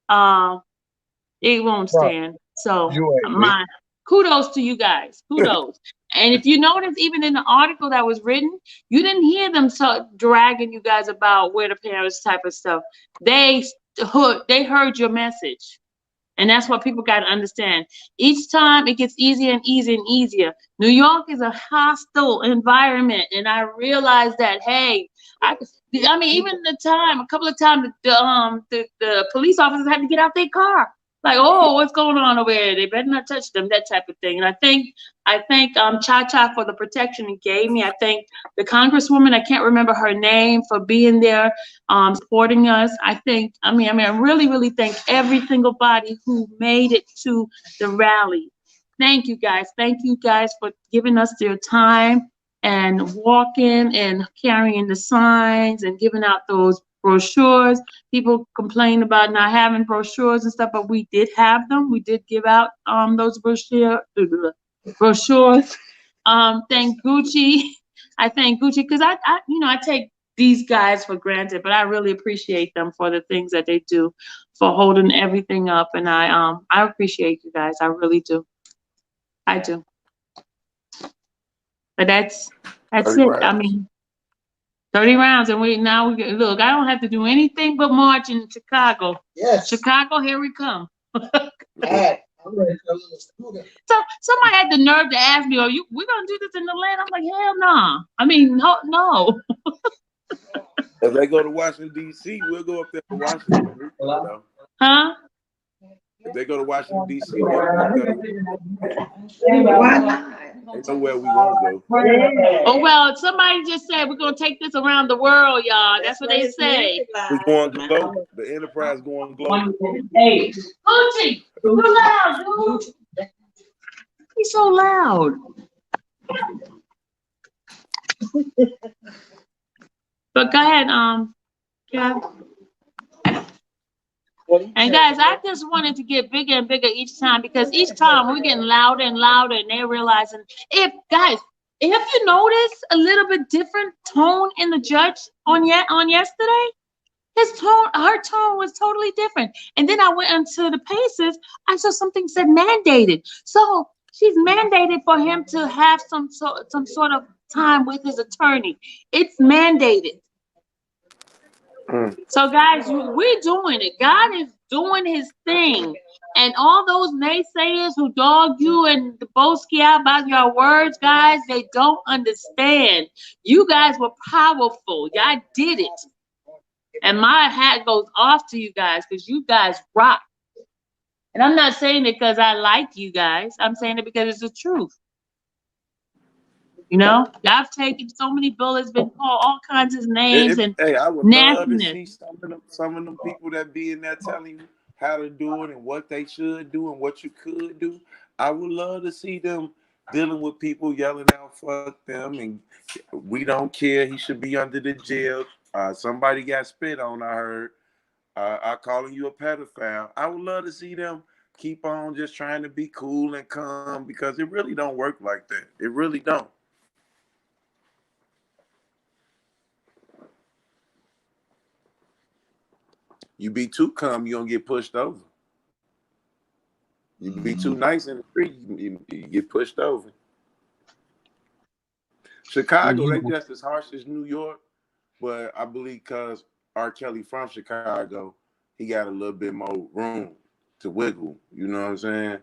it won't stand. So my kudos to you guys. Kudos. And if you notice, even in the article that was written, you didn't hear them dragging you guys about where the parents type of stuff. They heard your message. And that's what people got to understand. Each time it gets easier and easier and easier. New York is a hostile environment. And I realized that, hey, I mean, even a couple of times, the police officers had to get out their car. Like, oh, what's going on over there? They better not touch them, that type of thing. And I thank Cha-Cha for the protection he gave me. I thank the Congresswoman, I can't remember her name, for being there, supporting us. I really, really thank every single body who made it to the rally. Thank you guys. Thank you guys for giving us their time and walking and carrying the signs and giving out those brochures. People complain about not having brochures and stuff, but we did have them. We did give out those brochures. Thank Gucci. I thank Gucci because I take these guys for granted, but I really appreciate them for the things that they do, for holding everything up. And I appreciate you guys. I really do. I do. But that's it. Rounds. I mean, 30 rounds, and look, I don't have to do anything but march in Chicago. Yes. Chicago, here we come. All right. I'm ready for a little student. So somebody had the nerve to ask me, we're gonna do this in Atlanta? I'm like, hell no. I mean, no. If they go to Washington, D.C., we'll go up there to Washington. Huh? If they go to Washington, D.C., we'll go up there. Why not? Ain't nowhere we won't go. Oh, well, somebody just said we're going to take this around the world, y'all. That's what they say. We're going global. The enterprise going global. Hey, Gucci, you're loud, dude. He's so loud. But go ahead, Kev. And guys, I just wanted to get bigger and bigger each time, because each time we're getting louder and louder, and they're realizing, if you notice a little bit different tone in the judge on yesterday, her tone was totally different. And then I went into the Pacers, I saw something said mandated. So she's mandated for him to have some sort of time with his attorney. It's mandated. So guys, we're doing it. God is doing his thing. And all those naysayers who dogged you and the Boski out about your words, guys, they don't understand. You guys were powerful. Y'all did it. And my hat goes off to you guys, because you guys rock. And I'm not saying it because I like you guys. I'm saying it because it's the truth. You know, I've taken so many bullets, been called all kinds of names and I would nastiness. love to see some of them people that be in there telling you how to do it and what they should do and what you could do. I would love to see them dealing with people yelling out, fuck them, and we don't care, he should be under the jail. Somebody got spit on, I heard. I calling you a pedophile. I would love to see them keep on just trying to be cool and calm, because it really don't work like that. It really don't. You be too calm, you're going to get pushed over. You be too nice in the street, you get pushed over. Chicago, they just as harsh as New York, but I believe because R. Kelly from Chicago, he got a little bit more room to wiggle. You know what I'm saying?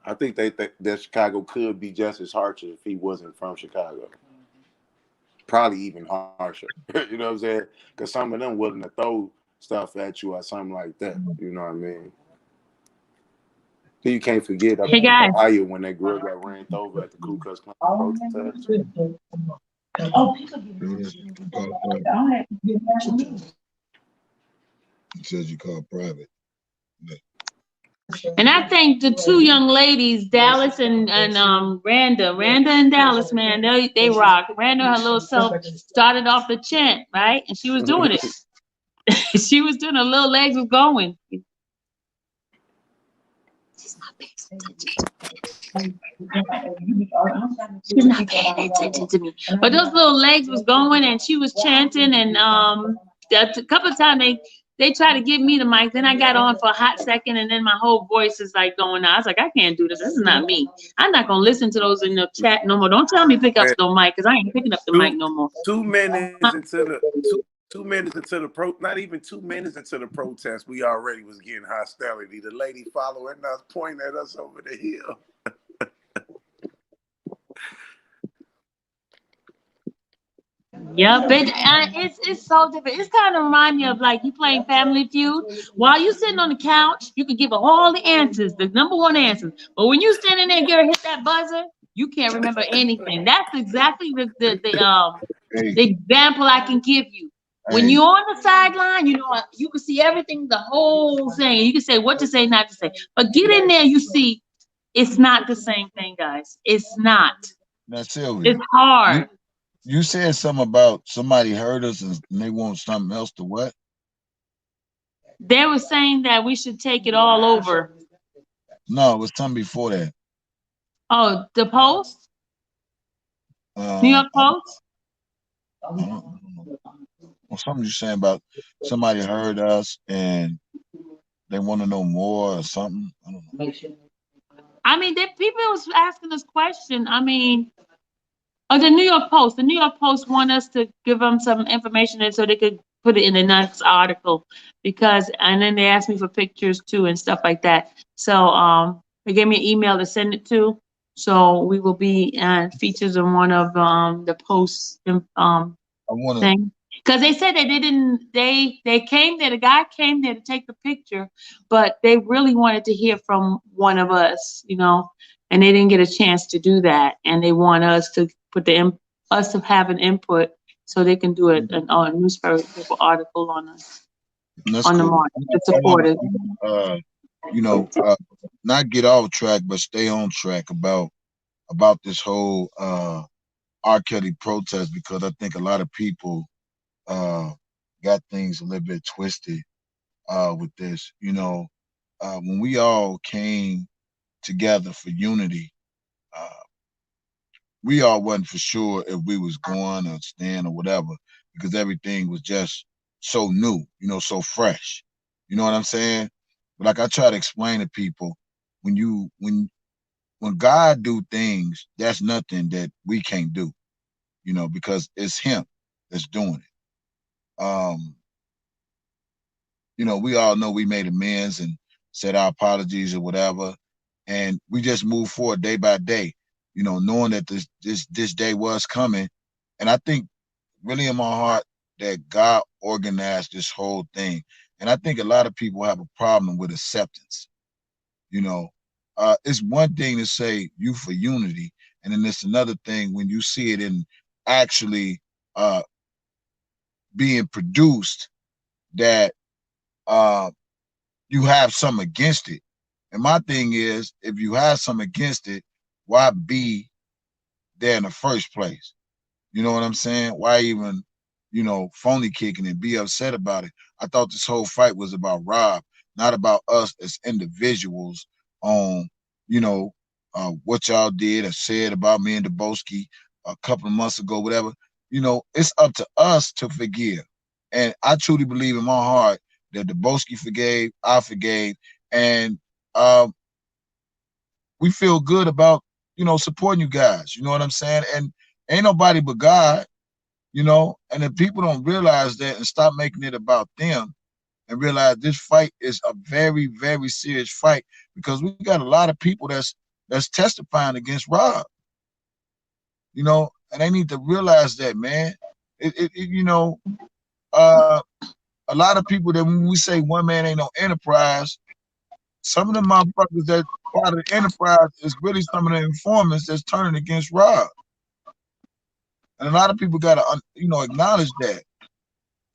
I think they think that Chicago could be just as harsh if he wasn't from Chicago. Probably even harsher. You know what I'm saying? Because some of them willing to throw stuff at you or something like that. You know what I mean? You can't forget Ohio when that girl got ran over at the Ku Klux Klan protest. It says you call private. And I think the two young ladies, Dallas and Randa and Dallas, man, they rock. Randa, her little self, started off the chant, right? And she was doing it. She was doing, her little legs was going. She's not paying attention to me. But those little legs was going, and she was chanting, and a couple of times they try to give me the mic. Then I got on for a hot second, and then my whole voice is like going out. I was like, I can't do this. This is not me. I'm not gonna listen to those in the chat no more. Don't tell me pick up the mic, because I ain't picking up the mic no more. 2 minutes into the 2 minutes into the not even 2 minutes into the protest, we already was getting hostility. The lady following us, pointing at us over the hill. Yeah, but it's so different. It's kind of remind me of like you playing Family Feud. While you sitting on the couch, you can give all the answers, the number one answers. But when you standing there, get hit that buzzer, you can't remember anything. That's exactly the example I can give you. When you're on the sideline, you know you can see everything, the whole thing. You can say what to say, not to say. But get in there, you see, it's not the same thing, guys. It's not. Now, Sylvia, it's hard. You said something about somebody heard us and they want something else to what? They were saying that we should take it all over. No, it was something before that. Oh, the Post? New York Post? Well, something you're saying about somebody heard us and they want to know more or something. I don't know. I mean, people was asking us questions. I mean, the New York Post. The New York Post want us to give them some information so they could put it in the next article and then they asked me for pictures too and stuff like that. So they gave me an email to send it to. So we will be features in one of the Post thing. Because they said they came there, the guy came there to take the picture, but they really wanted to hear from one of us, and they didn't get a chance to do that. And they want us to put us to have an input so they can do a newspaper article on us. On the march to support it. Not get off track, but stay on track about this whole R. Kelly protest, because I think a lot of people got things a little bit twisted with this. When we all came together for unity, we all wasn't for sure if we was going or staying or whatever, because everything was just so new, so fresh. You know what I'm saying? But like I try to explain to people, when God do things, that's nothing that we can't do, because it's Him that's doing it. We all know we made amends and said our apologies or whatever, and we just move forward day by day, knowing that this day was coming. And I think really in my heart that God organized this whole thing. And I think a lot of people have a problem with acceptance. It's one thing to say you for unity, and then it's another thing when you see it in actually being produced that you have something against it. And my thing is, if you have something against it, why be there in the first place? You know what I'm saying? Why even, phony kicking and be upset about it? I thought this whole fight was about Rob, not about us as individuals on, what y'all did or said about me and Dubosky a couple of months ago, whatever. It's up to us to forgive. And I truly believe in my heart that Dubosky forgave, I forgave, and we feel good about, supporting you guys. You know what I'm saying? And ain't nobody but God, and if people don't realize that and stop making it about them and realize this fight is a very, very serious fight, because we got a lot of people that's testifying against Rob, and they need to realize that, man. A lot of people that when we say one man ain't no enterprise, some of the motherfuckers that part of the enterprise is really some of the informants that's turning against Rob. And a lot of people got to, acknowledge that.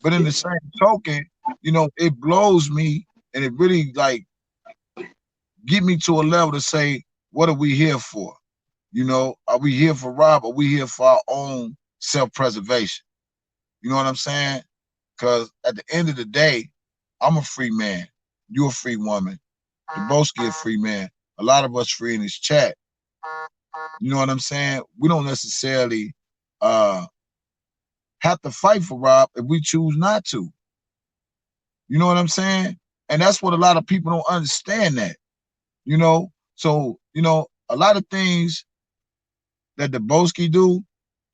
But in the same token, it blows me, and it really get me to a level to say, what are we here for? Are we here for Rob? Or are we here for our own self-preservation? You know what I'm saying? Because at the end of the day, I'm a free man. You're a free woman. Dubosky a free man. A lot of us free in this chat. You know what I'm saying? We don't necessarily have to fight for Rob if we choose not to. You know what I'm saying? And that's what a lot of people don't understand that, you know? So, you know, a lot of things that the Boski do,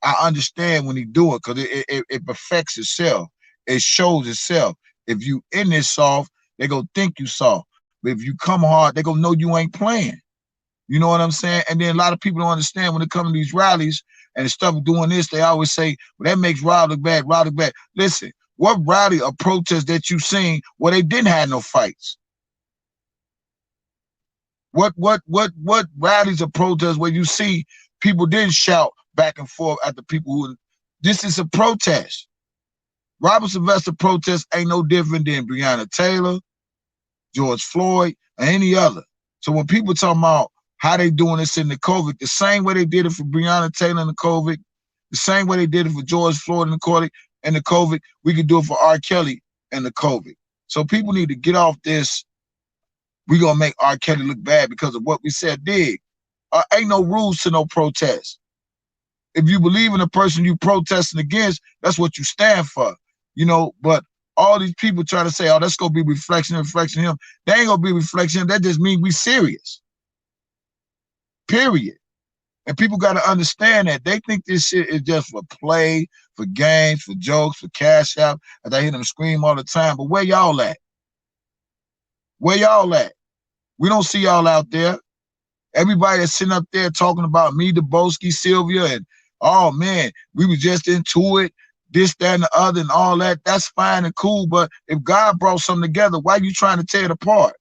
I understand when he do it because it perfects itself. It shows itself. If you in this soft, they gonna think you soft. But if you come hard, they gonna know you ain't playing. You know what I'm saying? And then a lot of people don't understand when it comes to these rallies and stuff doing this, they always say, well, that makes Rob look bad, Rob look bad. Listen, what rally or protest that you seen where they didn't have no fights? What rallies or protests where you see people didn't shout back and forth at the people who, this is a protest. Robert Sylvester protest ain't no different than Breonna Taylor, George Floyd, or any other. So when people talking about how they doing this in the COVID, the same way they did it for Breonna Taylor in the COVID, the same way they did it for George Floyd in the COVID, we could do it for R. Kelly and the COVID. So people need to get off this, we gonna make R. Kelly look bad because of what we said did. Ain't no rules to no protest. If you believe in the person you protesting against, that's what you stand for. You know, but all these people try to say, oh, that's gonna be reflection of him. They ain't gonna be reflection. That just means we serious. Period. And people gotta understand that. They think this shit is just for play, for games, for jokes, for cash out, and I hear them scream all the time. But where y'all at? Where y'all at? We don't see y'all out there. Everybody that's sitting up there talking about me, Deboski, Sylvia, and oh man, we was just into it, this, that, and the other, and all that. That's fine and cool, but if God brought something together, why are you trying to tear it apart?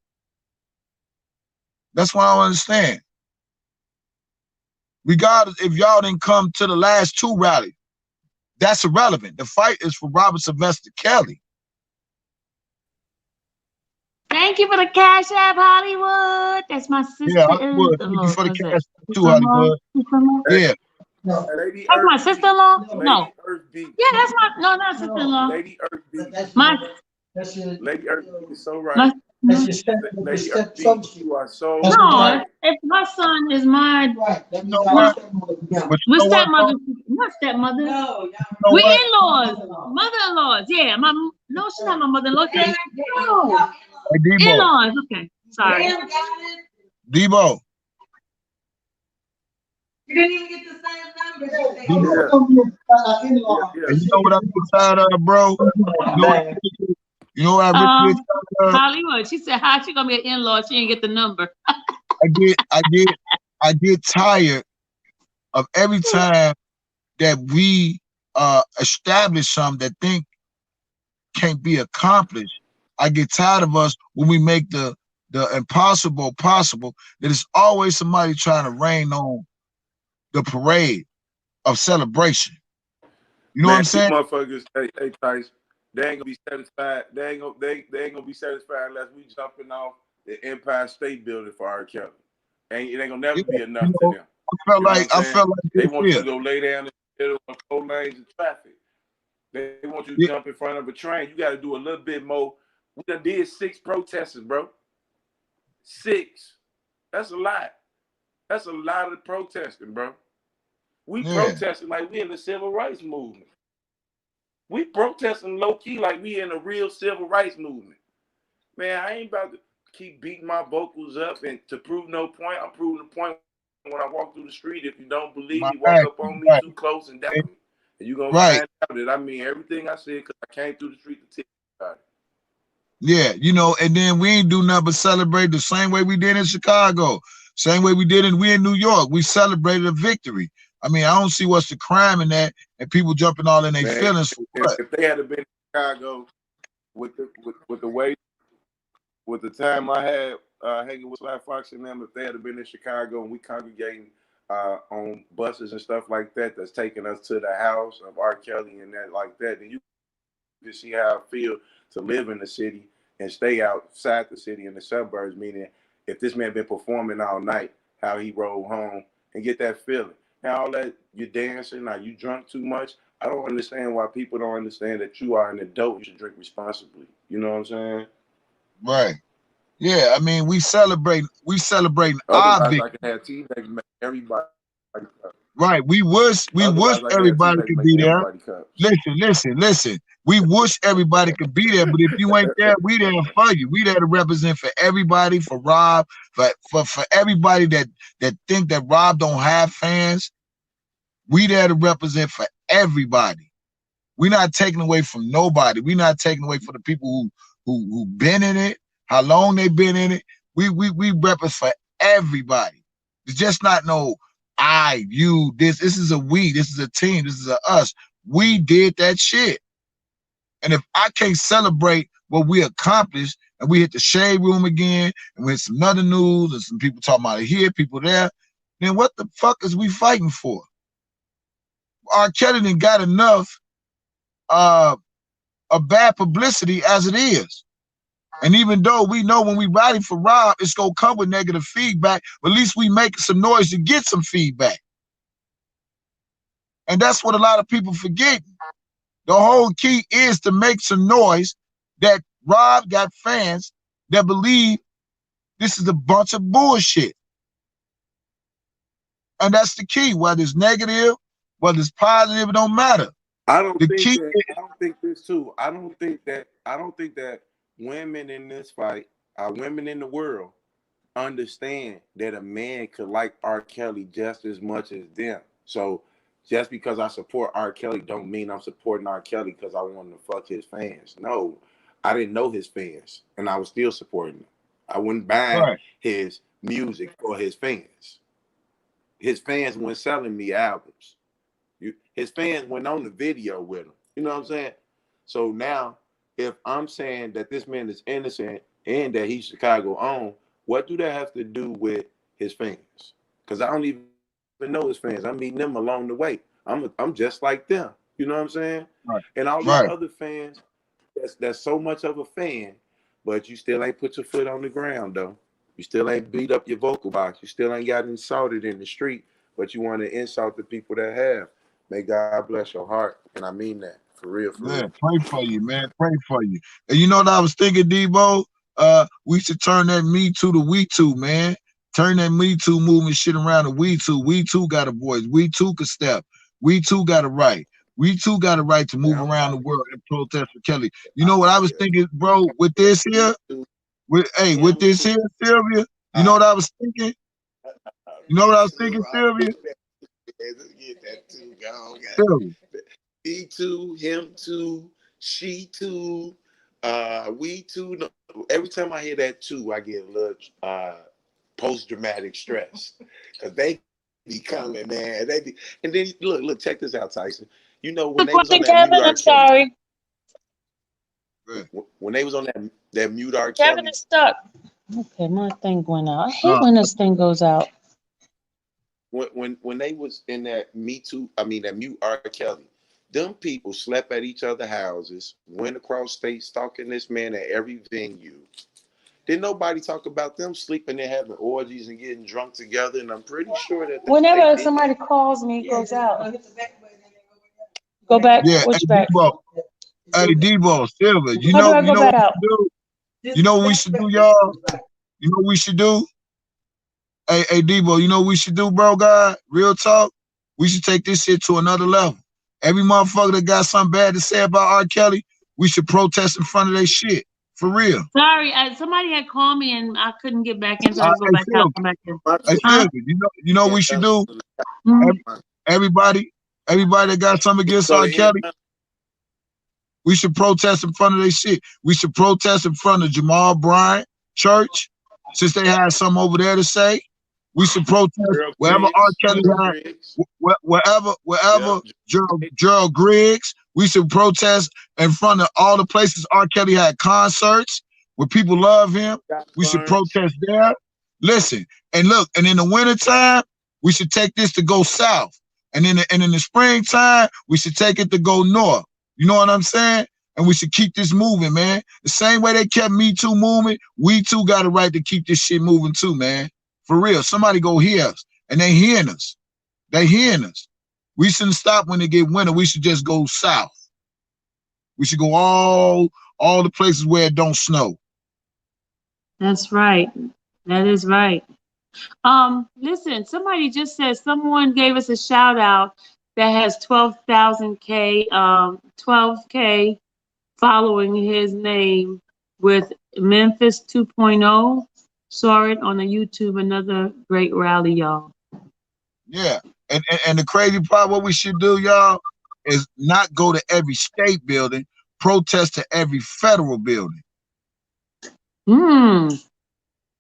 That's what I don't understand. Regardless, if y'all didn't come to the last two rallies, that's irrelevant. The fight is for Robert Sylvester Kelly. Thank you for the Cash App, Hollywood. That's my sister. Yeah, Hollywood. Thank you for the cash app too, Hollywood. Yeah. Lady that's my sister-in-law? Lady No. Earth B. Yeah, that's my, no, not sister-in-law. Lady Earth B. Lady Earth B is so right. Lady Earth B, you are so right. If my son is my, You know what? we're stepmother, not stepmother. No, We in-laws, mother-in-laws. Yeah, no, she's not my mother-in-law. Okay? No. Hey, Debo. In-laws. Okay, sorry. Debo. You didn't even get the same number. And you know what I'm tired of, bro? You know what I really tired of? Hollywood. She said, "How she gonna be an in-law? She didn't get the number." I get tired of every time that we establish something that think can't be accomplished. I get tired of us when we make the impossible possible. That it's always somebody trying to rain on the parade of celebration. You know what I'm saying? Motherfuckers, hey Tice, they ain't gonna be satisfied. They ain't gonna be satisfied unless we jumping off the Empire State Building for R. Kelly. It ain't gonna never be enough to them. I felt like they want you to go lay down in the middle of 4 lanes of traffic. They want you to jump in front of a train. You got to do a little bit more. We done did 6 protests, bro. 6. That's a lot. That's a lot of protesting, bro. We protesting like we in the civil rights movement. We protesting low key like we in a real civil rights movement. Man, I ain't about to keep beating my vocals up and to prove no point. I'm proving the point when I walk through the street. If you don't believe me, walk up on me too close and down me. And you're going to find out that I mean everything I said because I came through the street to tell you about it. Yeah, you know, and then we ain't do nothing but celebrate the same way we did in Chicago. Same way we did we in New York. We celebrated a victory. I mean, I don't see what's the crime in that and people jumping all in their feelings for what. If they had been in Chicago with the way, with the time I had hanging with Sly Fox and them, if they had been in Chicago and we congregating on buses and stuff like that, that's taking us to the house of R. Kelly and that like that, then you can see how I feel to live in the city and stay outside the city in the suburbs, meaning if this man been performing all night, how he rolled home and get that feeling. Now all that you dancing, now you drunk too much. I don't understand why people don't understand that you are an adult. You should drink responsibly. You know what I'm saying? Right. Yeah, I mean, we celebrating our victory. I can have tea that can make everybody Right. We wish Otherwise, I guarantee everybody they could make be there. everybody cups. Listen. We wish everybody could be there, but if you ain't there, we there for you. We there to represent for everybody, for Rob, for everybody that think that Rob don't have fans. We there to represent for everybody. We're not taking away from nobody. We're not taking away from the people who been in it, how long they been in it. We represent for everybody. It's just not no I, you, this is a we, this is a team, this is a us. We did that shit. And if I can't celebrate what we accomplished and we hit the shade room again and we hit some other news and some people talking about it here, people there, then what the fuck is we fighting for? R. Kelly done got enough of bad publicity as it is. And even though we know when we rally for Rob, it's gonna come with negative feedback, but at least we make some noise to get some feedback. And that's what a lot of people forget. The whole key is to make some noise that Rob got fans that believe this is a bunch of bullshit. And that's the key. Whether it's negative, whether it's positive, it don't matter. I don't think this too. I don't think that women in this fight, women in the world, understand that a man could like R. Kelly just as much as them. So just because I support R. Kelly don't mean I'm supporting R. Kelly because I want to fuck his fans. No, I didn't know his fans, and I was still supporting him. I wouldn't buy his music for his fans. His fans weren't selling me albums. His fans went on the video with him. You know what I'm saying? So now, if I'm saying that this man is innocent and that he's Chicago owned, what do that have to do with his fans? Because I don't even know his fans. I'm meeting them along the way. I'm just like them. You know what I'm saying? Right. And all these other fans, that's so much of a fan, but you still ain't put your foot on the ground though. You still ain't beat up your vocal box. You still ain't got insulted in the street, but you want to insult the people that have. May God bless your heart. And I mean that. For real, for real. Pray for you, man. Pray for you. And you know what I was thinking, Debo? We should turn that Me Too to We Too, man. Turn that Me Too movement shit around to We Too. We Too got a voice. We Too could step. We Too got a right. We Too got a right to move around the world and protest for Kelly. You know what I was thinking, bro, with this here? With this here, Sylvia? You know what I was thinking? You know what I was thinking, Sylvia? Get that too, Sylvia. Me too, him too, she too, we too. No, every time I hear that too, I get a little post-traumatic stress because they be coming, man. And then look, check this out, Tyson. You know when they was on that mute R. Kelly, when they was on that mute R. Kevin Kelly, is stuck. Okay, my thing went out. I hate when this thing goes out. When they was in that that mute R. Kelly, them people slept at each other's houses, went across state stalking this man at every venue. Didn't nobody talk about them sleeping and having orgies and getting drunk together? And I'm pretty sure that whenever somebody calls me, it goes out. Go back. Yeah, Which back? Hey, Debo, Silver, you How know do I go what back out? we should do? You know what we should do, y'all? You know what we should do? Hey, Debo, you know what we should do, bro, God? Real talk. We should take this shit to another level. Every motherfucker that got something bad to say about R. Kelly, we should protest in front of their shit. For real. Sorry, somebody had called me and I couldn't get back in, so I go back out, come back in. Hey, Silver, you know what we should do? Everybody that got something against R. Kelly, we should protest in front of their shit. We should protest in front of Jamal Bryant Church, since they had something over there to say. We should protest wherever R. Kelly had, wherever Gerald Griggs. We should protest in front of all the places R. Kelly had concerts where people love him. We should protest there. Listen, and look, and in the wintertime, we should take this to go south. And in the springtime, we should take it to go north. You know what I'm saying? And we should keep this moving, man. The same way they kept Me Too moving, we too got a right to keep this shit moving too, man. For real. Somebody go hear us. And they hearing us. They hearing us. We shouldn't stop when they get winter. We should just go south. We should go all the places where it don't snow. That's right. That is right. Listen, somebody just said someone gave us a shout out that has 12K following his name with Memphis 2.0. Saw it on the YouTube. Another great rally, y'all. Yeah. And the crazy part, what we should do, y'all, is not go to every state building, protest to every federal building.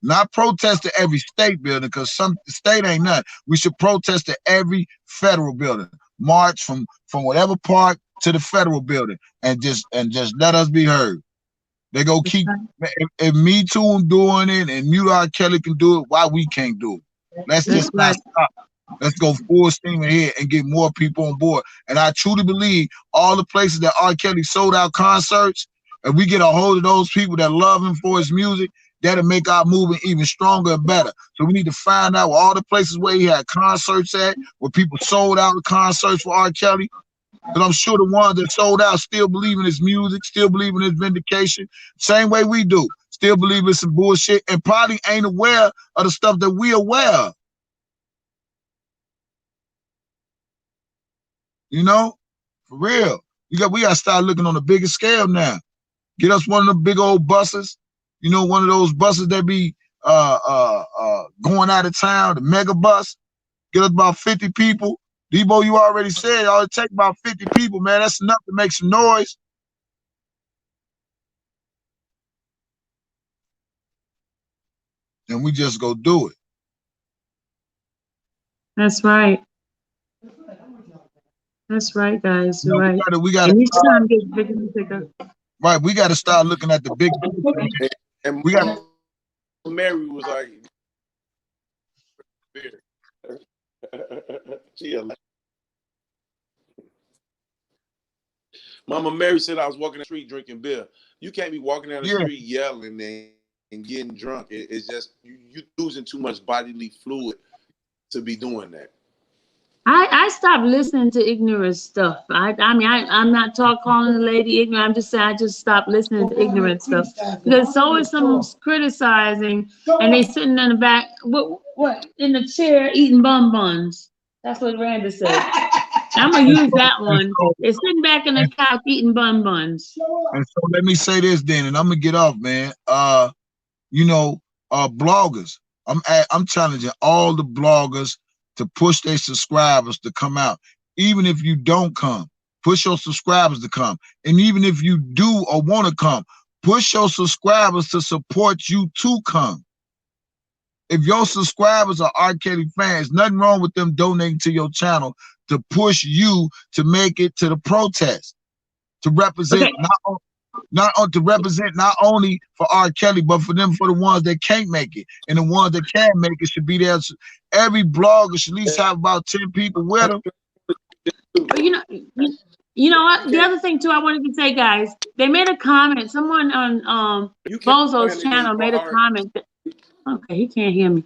Not protest to every state building, because some state ain't nothing. We should protest to every federal building. March from whatever park to the federal building, and just let us be heard. They go keep if Me Too doing it and Mute R. Kelly can do it, why we can't do it? Let's just not stop. Let's go full steam ahead and get more people on board. And I truly believe all the places that R. Kelly sold out concerts, and we get a hold of those people that love him for his music, that'll make our movement even stronger and better. So we need to find out where all the places where he had concerts at, where people sold out the concerts for R. Kelly. Because I'm sure the ones that sold out still believe in his music, still believe in his vindication, same way we do. Still believe in some bullshit, and probably ain't aware of the stuff that we aware of. You know, for real. We got to start looking on the bigger scale now. Get us one of the big old buses. You know, one of those buses that be going out of town, the mega bus. Get us about 50 people. Debo, you already said all it take about 50 people, man. That's enough to make some noise. And we just go do it. That's right. That's right, guys. You're right. We gotta and each time gets bigger and bigger. Right, we got to start looking at the big. And we got. Mary was like, Mama Mary said I was walking the street drinking beer. You can't be walking down the street yelling and getting drunk. It's just you losing too much bodily fluid to be doing that. I stopped listening to ignorant stuff. I'm not calling the lady ignorant. I'm just saying I just stopped listening to ignorant stuff, because so is someone criticizing and they sitting in the back, what in the chair eating buns. That's what Randa said. I'm gonna use that one. They're sitting back in the couch eating buns. And so let me say this then, and I'm gonna get off, man. Bloggers. I'm challenging all the bloggers to push their subscribers to come out. Even if you don't come, push your subscribers to come. And even if you do or want to come, push your subscribers to support you to come. If your subscribers are R. Kelly fans, nothing wrong with them donating to your channel to push you to make it to the protest, to represent not only for R. Kelly, but for the ones that can't make it, and the ones that can make it should be there. Every blogger should at least have about 10 people with them. You know what? The other thing too, I wanted to say, guys, they made a comment. Someone on Bozo's channel made a comment. Okay, he can't hear me.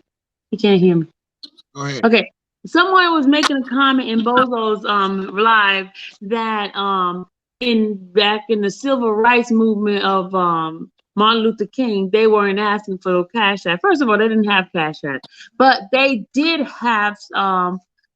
Go ahead. Okay, someone was making a comment in Bozo's live that back in the civil rights movement of Martin Luther King, they weren't asking for the Cash App. First of all, they didn't have Cash App, but they did have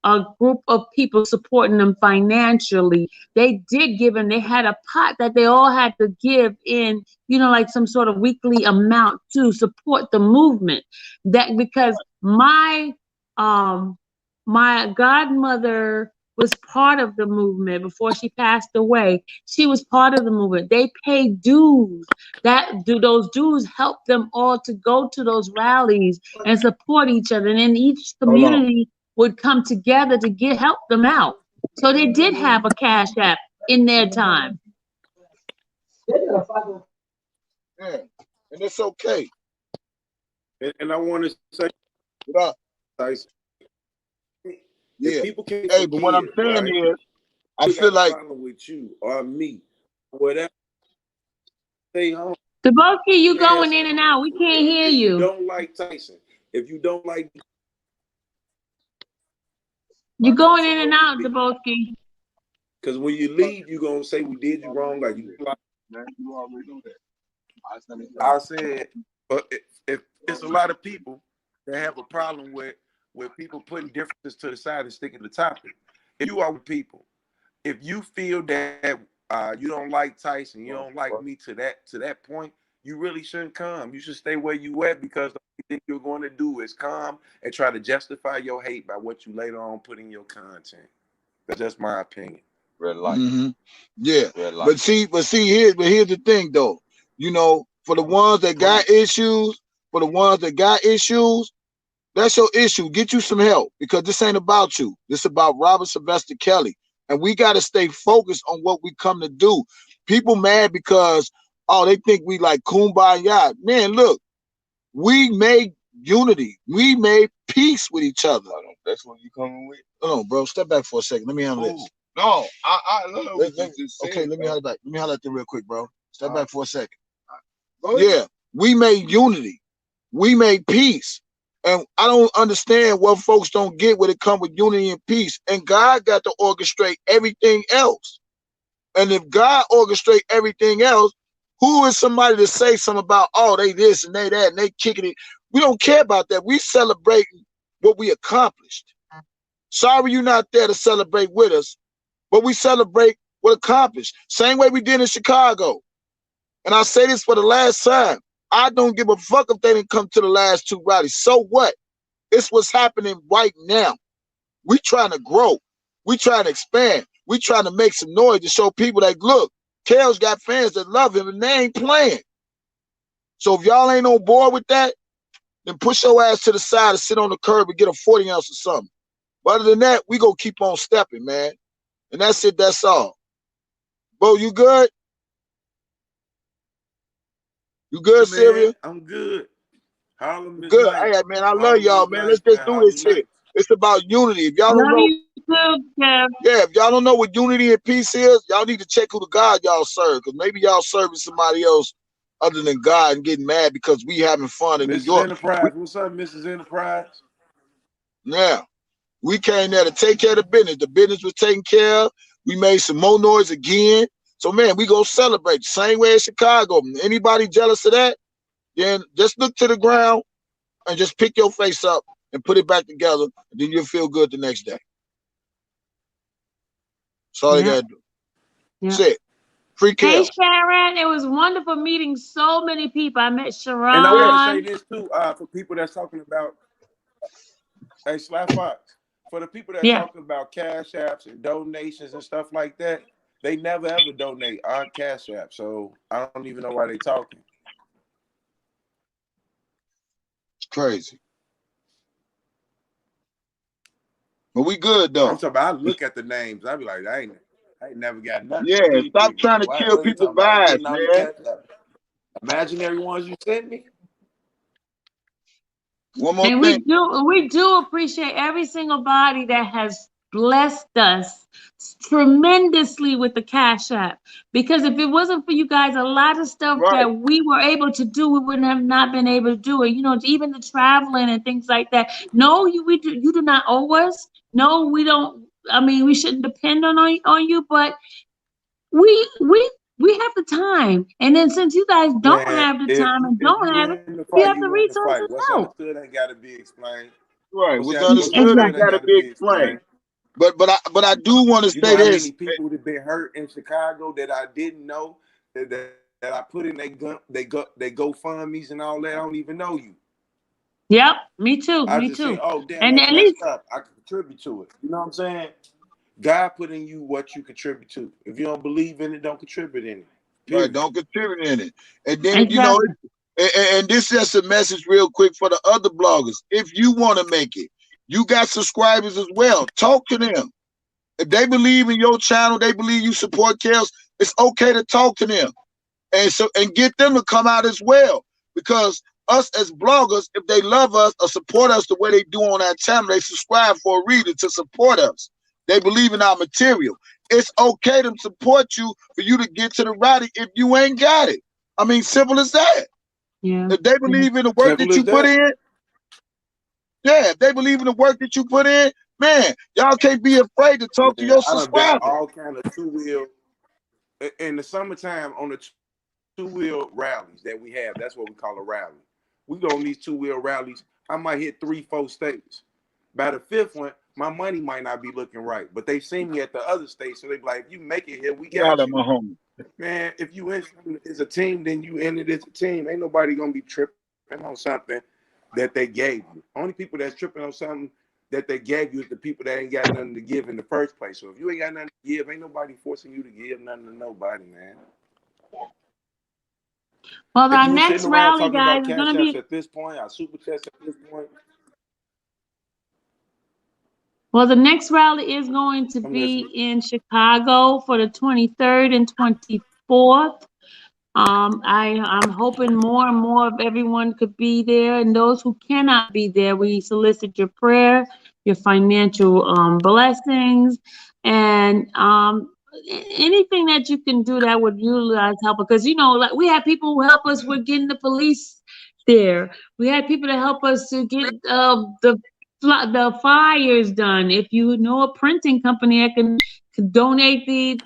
a group of people supporting them financially. They did give, and they had a pot that they all had to give in, like some sort of weekly amount to support the movement. That because my godmother was part of the movement before she passed away. She was part of the movement. They paid dues. Those dues helped them all to go to those rallies and support each other. And then each community would come together to help them out. So they did have a Cash App in their time. Yeah, and it's okay. And I want to say, Tyson, yeah. People can't but what I'm saying is, I feel like with you or me, whatever. Stay home. Deboski, you going in and out. We can't hear you. If you don't like Tyson, if you don't like, you're going in and out, Deboski. Because when you leave, you're gonna say we did you wrong. Like you already know that. I said, but if it's a lot of people that have a problem with people putting differences to the side and sticking to the topic. If you are with people, if you feel that you don't like Tyson, you don't like me to that point, you really shouldn't come. You should stay where you at, because the only thing you're going to do is come and try to justify your hate by what you later on put in your content. That's just my opinion. Red light. Yeah, Red light. but here's the thing though. You know, for the ones that got issues, that's your issue. Get you some help, because this ain't about you. This is about Robert Sylvester Kelly, and we got to stay focused on what we come to do. People mad because they think we like kumbaya. Man, look, we made unity. We made peace with each other. That's what you coming with. Hold on, bro. Step back for a second. Let me handle this. No, I love what you just said. Okay, let me handle that. Let me handle that real quick, bro. Step back for a second. Yeah, we made unity. We made peace. And I don't understand what folks don't get when it comes with unity and peace. And God got to orchestrate everything else. And if God orchestrate everything else, who is somebody to say something about, they this and they that, and they kicking it? We don't care about that. We celebrating what we accomplished. Sorry you're not there to celebrate with us, but we celebrate what accomplished. Same way we did in Chicago. And I say this for the last time. I don't give a fuck if they didn't come to the last 2 rallies. So what? It's what's happening right now. We trying to grow. We trying to expand. We trying to make some noise to show people that, look, Kale's got fans that love him and they ain't playing. So if y'all ain't on board with that, then push your ass to the side and sit on the curb and get a 40 ounce or something. But other than that, we gonna keep on stepping, man. And that's it, that's all. Bo, you good? You good, Man, Sylvia? I'm good. Harlem is Good. nice. Hey, man, I love Harlem y'all, is man. nice, Let's just man. do Harlem this shit. nice. It's about unity. If y'all don't Love know, you too, Kev. yeah, if y'all don't know what unity and peace is, y'all need to check who the God y'all serve, because maybe y'all serving somebody else other than God and getting mad because we having fun in New Mrs. York. Enterprise, what's up, Mrs. Enterprise? Yeah, we came there to take care of the business. The business was taken care of. We made some more noise again. So, man, we go celebrate the same way as Chicago. Anybody jealous of that, then just look to the ground and just pick your face up and put it back together, and then you'll feel good the next day. That's all they gotta do. That's it. Free Hey, Kel. Sharon. It was wonderful meeting so many people. I met Sharon. And I want to say this too, for people that's talking about, hey, Slap Fox, for the people that talking about cash apps and donations and stuff like that, they never ever donate on Cash App. So I don't even know why they talking. It's crazy. But we good though. I'm talking about, I look at the names, I be like, I ain't never got nothing. Yeah, stop trying to kill people's vibes, man. Imaginary ones you sent me. One more And thing. we do appreciate every single body that has blessed us tremendously with the Cash App. Because if it wasn't for you guys, a lot of stuff that we were able to do, we wouldn't have not been able to do it. You know, even the traveling and things like that. No, you do not owe us. No, we don't. I mean, we shouldn't depend on you, but we have the time. And then since you guys don't have the time and don't have it, you have the resources. What's understood ain't got to be explained. Right. What's understood ain't got to be explained. But I do want to say this. You know how many people would have been hurt in Chicago that I didn't know that I put in they GoFundMe's and all that. I don't even know you. Yep, me too. I me just too. Say, oh damn, and that's at least up. I can contribute to it. You know what I'm saying? God put in you what you contribute to. If you don't believe in it, don't contribute in it. Period. Right, don't contribute in it. And then you know, and this is just a message real quick for the other bloggers. If you want to make it, you got subscribers as well. Talk to them. If they believe in your channel, they believe you support Kels, it's okay to talk to them. And get them to come out as well. Because us as bloggers, if they love us or support us the way they do on our channel, they subscribe for a reason to support us. They believe in our material. It's okay to support you for you to get to the rally if you ain't got it. I mean, simple as that. Yeah. If they believe in the work that you put in, if they believe in the work that you put in, man, y'all can't be afraid to talk to your subscribers. All kind of two-wheel in the summertime on the two-wheel rallies that we have. That's what we call a rally. we go on these 2-wheel rallies. I might hit 3-4 states. By the 5th one, my money might not be looking right, but they see me at the other states, so they be like, if you make it here, we got you. My homie. Man, if you in something as a team, then you in it as a team. Ain't nobody gonna be tripping on something that they gave you. Only people that's tripping on something that they gave you is the people that ain't got nothing to give in the first place. So if you ain't got nothing to give, ain't nobody forcing you to give nothing to nobody, man. Well, our If you next sitting around rally, talking guys, about is cash going to apps be. at this point, our super chats at this point. Well, the next rally is going to I'm be listening. in Chicago for the 23rd and 24th. I'm hoping more and more of everyone could be there, and those who cannot be there, we solicit your prayer, your financial blessings, and anything that you can do that would utilize help. Because like we had people who help us with getting the police there. We had people to help us to get the flyers done. If you know a printing company that can donate the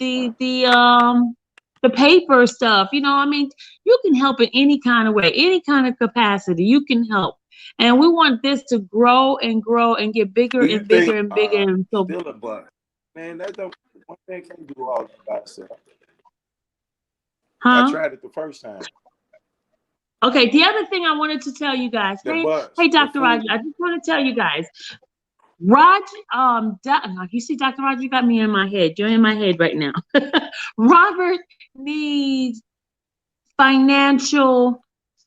paper stuff, I mean, you can help in any kind of way, any kind of capacity. You can help, and we want this to grow and grow and get bigger Do you and bigger think and bigger. And so, still a buck? Man, that don't. One thing can't do all by itself. I tried it the first time. Okay, the other thing I wanted to tell you guys. Hey, Dr. Roger, I just want to tell you guys. You see, Dr. Roger, you got me in my head. You're in my head right now. Robert needs financial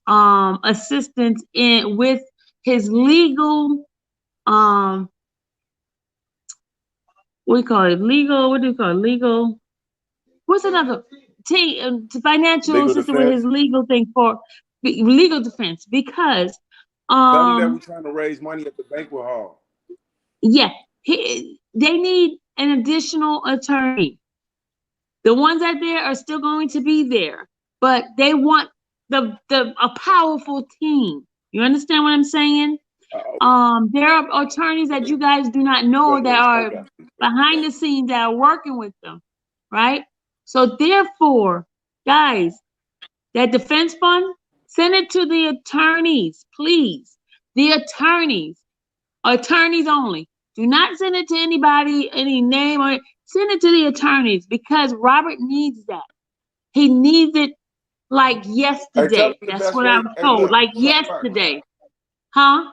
assistance with his legal what do you call it? Legal. What's another financial Legal assistance with defense. his legal thing for legal defense because Tell them that we're trying to raise money at the banquet hall. Yeah, they need an additional attorney. The ones out there are still going to be there, but they want a powerful team. You understand what I'm saying? There are attorneys that you guys do not know that are behind the scenes that are working with them, right? So therefore, guys, that defense fund, send it to the attorneys, please. The attorneys only. Do not send it to anybody, any name, or send it to the attorneys because Robert needs that. He needs it like yesterday. That's what I was told. Like yesterday. Huh?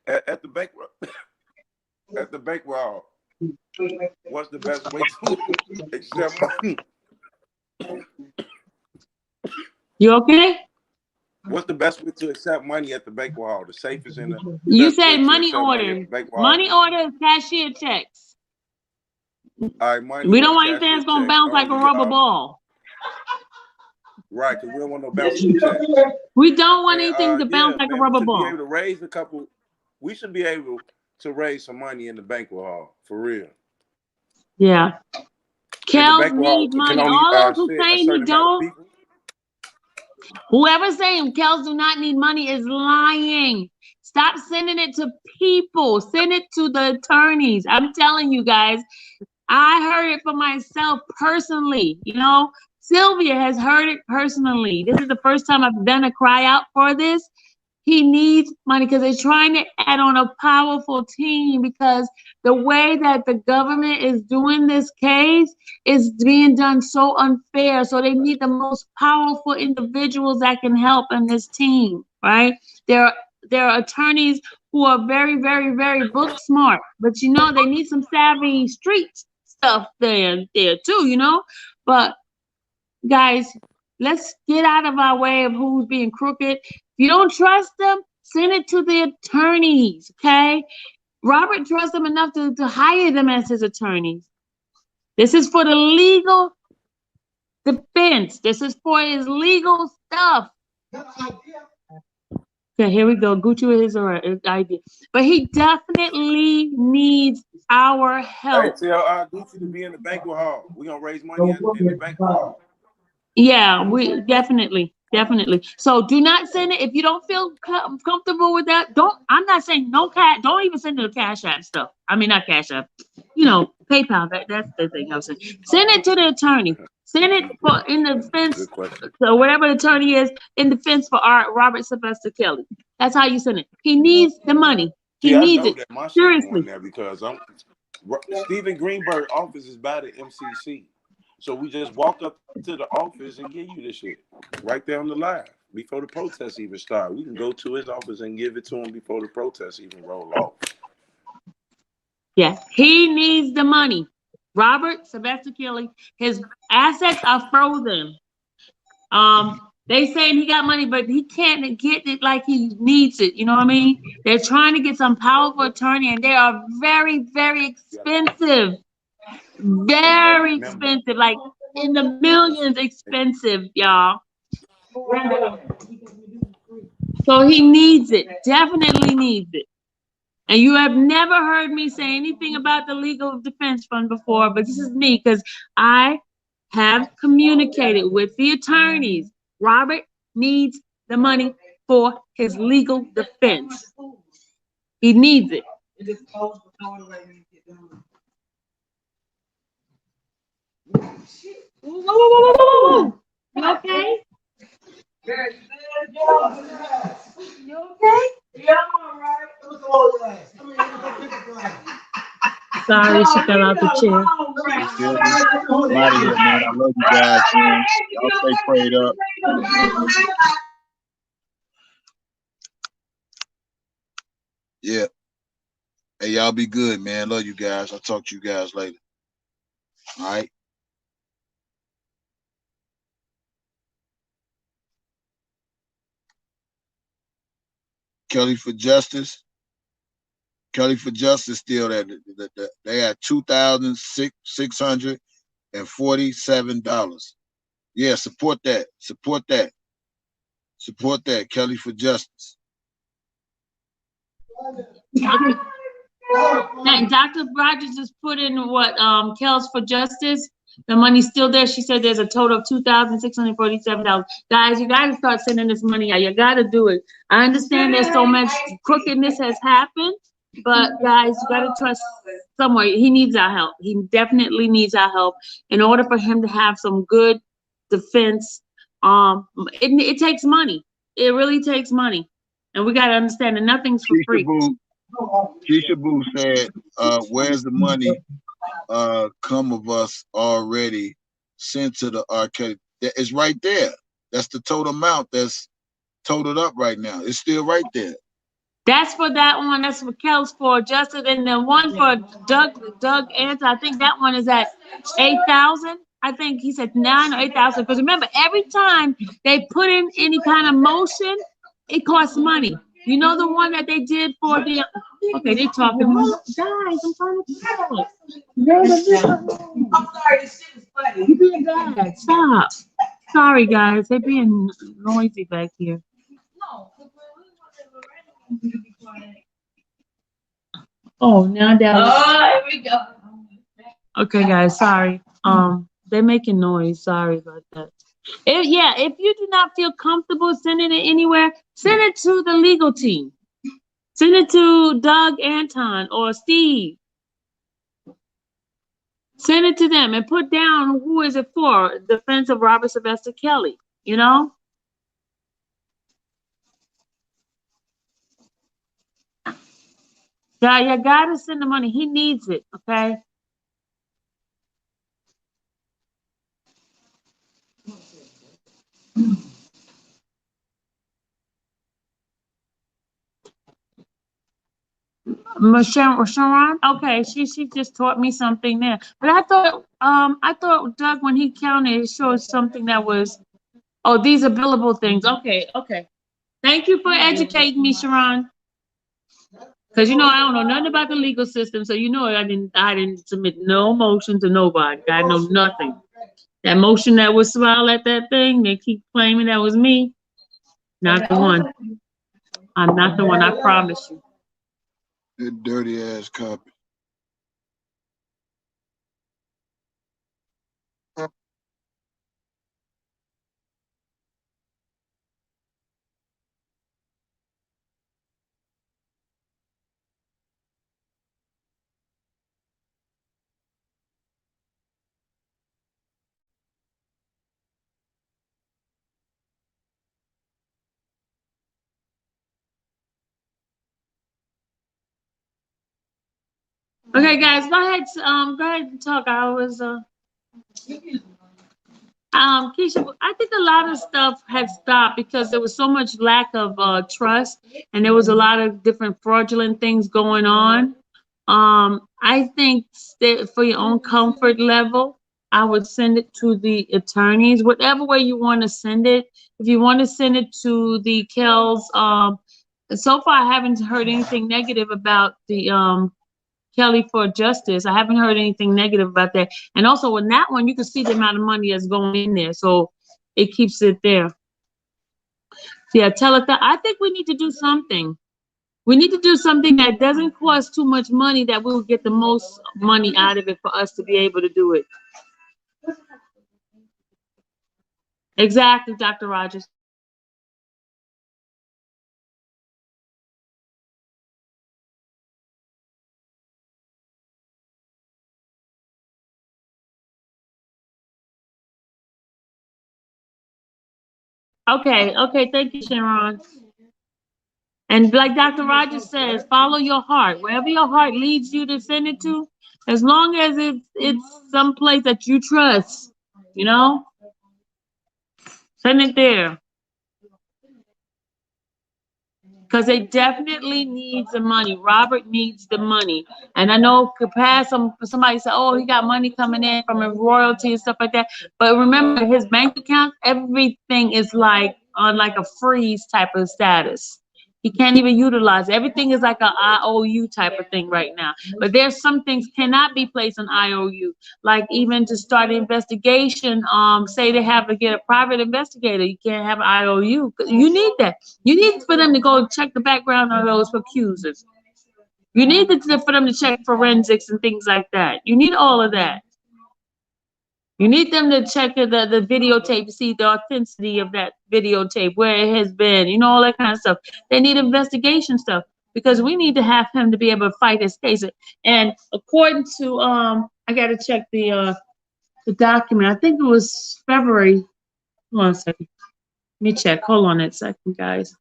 At the banquet. At the banquet hall. What's the best way to accept money? You okay? What's the best way to accept money at the banquet hall? The safest in the. You say money order. Money order, cashier checks. All right, money. We don't want anything that's gonna bounce like a rubber ball. Right, because we don't want no bouncing checks. We don't want anything to bounce like a rubber ball. To be able to raise we should be able to raise some money in the banquet hall for real. Yeah. Kels needs money. All those who saying he don't. Whoever's saying Kels do not need money is lying. Stop sending it to people. Send it to the attorneys. I'm telling you guys, I heard it for myself personally. Sylvia has heard it personally. This is the first time I've done a cry out for this. He needs money because they're trying to add on a powerful team because the way that the government is doing this case is being done so unfair. So they need the most powerful individuals that can help in this team, right? There are attorneys who are very, very, very book smart, but they need some savvy street stuff there too, But guys, let's get out of our way of who's being crooked. If you don't trust them, send it to the attorneys, okay? Robert trusts them enough to hire them as his attorneys. This is for the legal defense. This is for his legal stuff. Okay, here we go. Gucci with his idea. But he definitely needs our help. Hey, tell Gucci to be in the banquet hall. We're going to raise money in the banquet hall. Yeah, we definitely. So do not send it if you don't feel comfortable with that. I'm not saying no cash. Don't even send the Cash App stuff. I mean, not Cash App. PayPal. That's the thing I'm saying. Send it to the attorney. Senate for in defense, Good question. so whatever the attorney is in defense for Robert Sylvester Kelly. That's how you send it. He needs the money. He See, I needs know it. that my shit Seriously. going there because Stephen Greenberg office is by the MCC. So we just walk up to the office and give you the shit right there on the live before the protests even start. We can go to his office and give it to him before the protests even roll off. Yeah, he needs the money. Robert Sylvester Kelly, his assets are frozen. They saying he got money, but he can't get it like he needs it. You know what I mean? They're trying to get some powerful attorney, and they are very, very expensive. Very expensive, like in the millions expensive, y'all. So he needs it, definitely needs it. And you have never heard me say anything about the legal defense fund before, but this is me because I have communicated with the attorneys. Robert needs the money for his legal defense. He needs it. Whoa. You okay? You okay? Yeah, I'm all right. What's all that? Sorry, she fell out the chair. I'm out of here, man. I love you guys, man. Y'all stay prayed up. Yeah. Hey, y'all be good, man. Love you guys. I'll talk to you guys later. All right. Kelly for Justice. Kelly for Justice still there. They had $2,647. Yeah, support that. Support that. Support that. Kelly for Justice. Dr. Rogers just put in what Kel's for Justice. The money's still there. She said there's a total of $2,647. Guys, you gotta start sending this money out. You gotta do it. I understand there's so much crookedness has happened, but guys, you gotta trust somewhere. He needs our help. He definitely needs our help in order for him to have some good defense. It takes money. It really takes money, and we gotta understand that nothing's for free. Keisha Boo said, where's the money come of us already sent to the RK? It's right there. That's the total amount that's totaled up right now. It's still right there. That's for that one. That's for Kel's for Justice, and the one for Doug Anton. I think that one is at 8,000. I think he said 9 or 8,000. Because remember, every time they put in any kind of motion, it costs money. You know the one that they did for the. Okay, they talking. Guys, I'm trying to talk. I'm sorry, this shit is funny. You're being bad. Stop. Sorry, guys. They're being noisy back here. Oh, now that. Oh, here we go. Okay, guys. Sorry. They're making noise. Sorry about that. If you do not feel comfortable sending it anywhere, send it to the legal team. Send it to Doug Anton or Steve. Send it to them and put down who is it for. Defense of Robert Sylvester Kelly. You know. Yeah, you gotta send the money. He needs it. Okay. Sharon, okay, she just taught me something there. But I thought Doug, when he counted, it showed something that was, oh, these are billable things. Okay. Thank you for educating me, Sharon. Because I don't know nothing about the legal system, so I didn't submit no motion to nobody. I know nothing. That motion that was filed at that thing, they keep claiming that was me. Not the one. I'm not the one, I promise you. That dirty ass copy. Okay, guys, go ahead and talk. I was Keisha, I think a lot of stuff had stopped because there was so much lack of trust, and there was a lot of different fraudulent things going on. I think that for your own comfort level, I would send it to the attorneys, whatever way you want to send it. If you want to send it to the Kells, so far I haven't heard anything negative about the Kelly for Justice. I haven't heard anything negative about that. And also in that one, you can see the amount of money that's going in there. So it keeps it there. Yeah, telethon. I think we need to do something. We need to do something that doesn't cost too much money, that we will get the most money out of it for us to be able to do it. Exactly, Dr. Rogers. Okay, thank you, Sharon. And like Dr. Rogers says, follow your heart. Wherever your heart leads you to send it to, as long as it's someplace that you trust, you know, send it there. Because they definitely need the money. Robert needs the money. And I know could pass somebody say, oh, he got money coming in from a royalty and stuff like that. But remember, his bank account, everything is like on like a freeze type of status. He can't even utilize. Everything is like an IOU type of thing right now. But there's some things cannot be placed on IOU. Like even to start an investigation, say they have to get a private investigator, you can't have an IOU. You need that. You need for them to go check the background of those accusers. You need for them to check forensics and things like that. You need all of that. You need them to check the videotape to see the authenticity of that videotape, where it has been, you know, all that kind of stuff. They need investigation stuff because we need to have him to be able to fight his case. And according to I gotta check the document. I think it was February. Hold on a second. Let me check. Hold on a second, guys.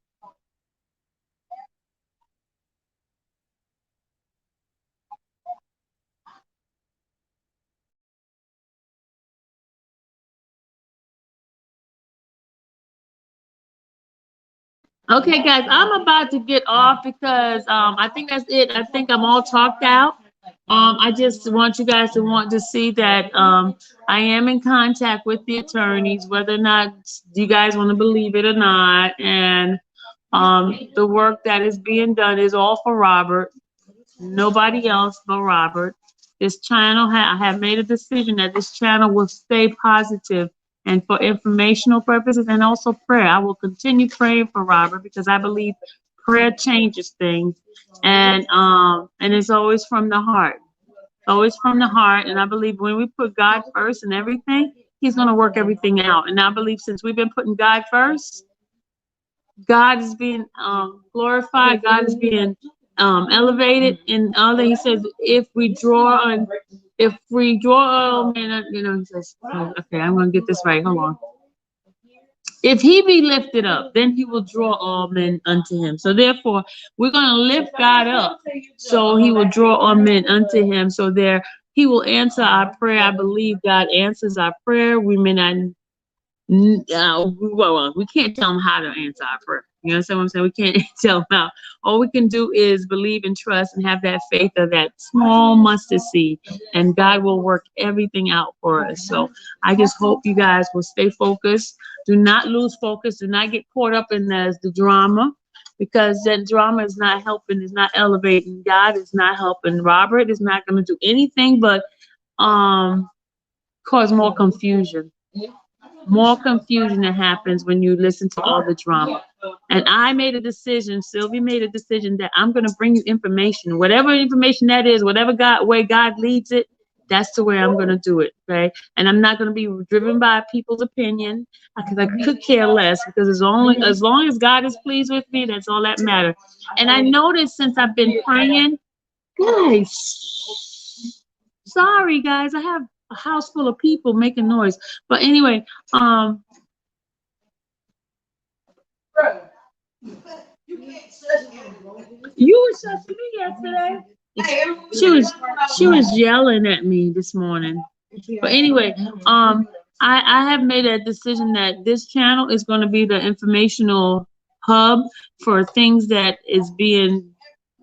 Okay, guys, I'm about to get off because I think that's it. I think I'm all talked out. I just want you guys to want to see that I am in contact with the attorneys, whether or not you guys want to believe it or not. And the work that is being done is all for Robert, nobody else but Robert. This channel, I have made a decision that this channel will stay positive and for informational purposes and also prayer. I will continue praying for Robert because I believe prayer changes things, and it's always from the heart. Always from the heart. And I believe when we put God first in everything, He's going to work everything out. And I believe since we've been putting God first, God is being glorified. God is being elevated. And all that He says, if we draw all men, you know, He says, oh, okay, I'm going to get this right. Hold on. If He be lifted up, then He will draw all men unto Him. So therefore, we're going to lift God up, so He will draw all men unto Him. So there, He will answer our prayer. I believe God answers our prayer. We may not, we can't tell Him how to answer our prayer. You understand what I'm saying? We can't tell Him how. All we can do is believe and trust and have that faith of that small mustard seed, and God will work everything out for us. So I just hope you guys will stay focused. Do not lose focus. Do not get caught up in the drama, because that drama is not helping, is not elevating. God is not helping. Robert is not going to do anything but cause more confusion. More confusion that happens when you listen to all the drama. And I made a decision, Sylvie made a decision, that I'm going to bring you information. Whatever information that is, whatever way God leads it, that's the way I'm going to do it, okay? And I'm not going to be driven by people's opinion, because I could care less, because as long as God is pleased with me, that's all that matters. And I noticed since I've been praying, guys, sorry guys, I have a house full of people making noise. But anyway, you were such to me yesterday. She was yelling at me this morning. But anyway, I have made a decision that this channel is going to be the informational hub for things that is being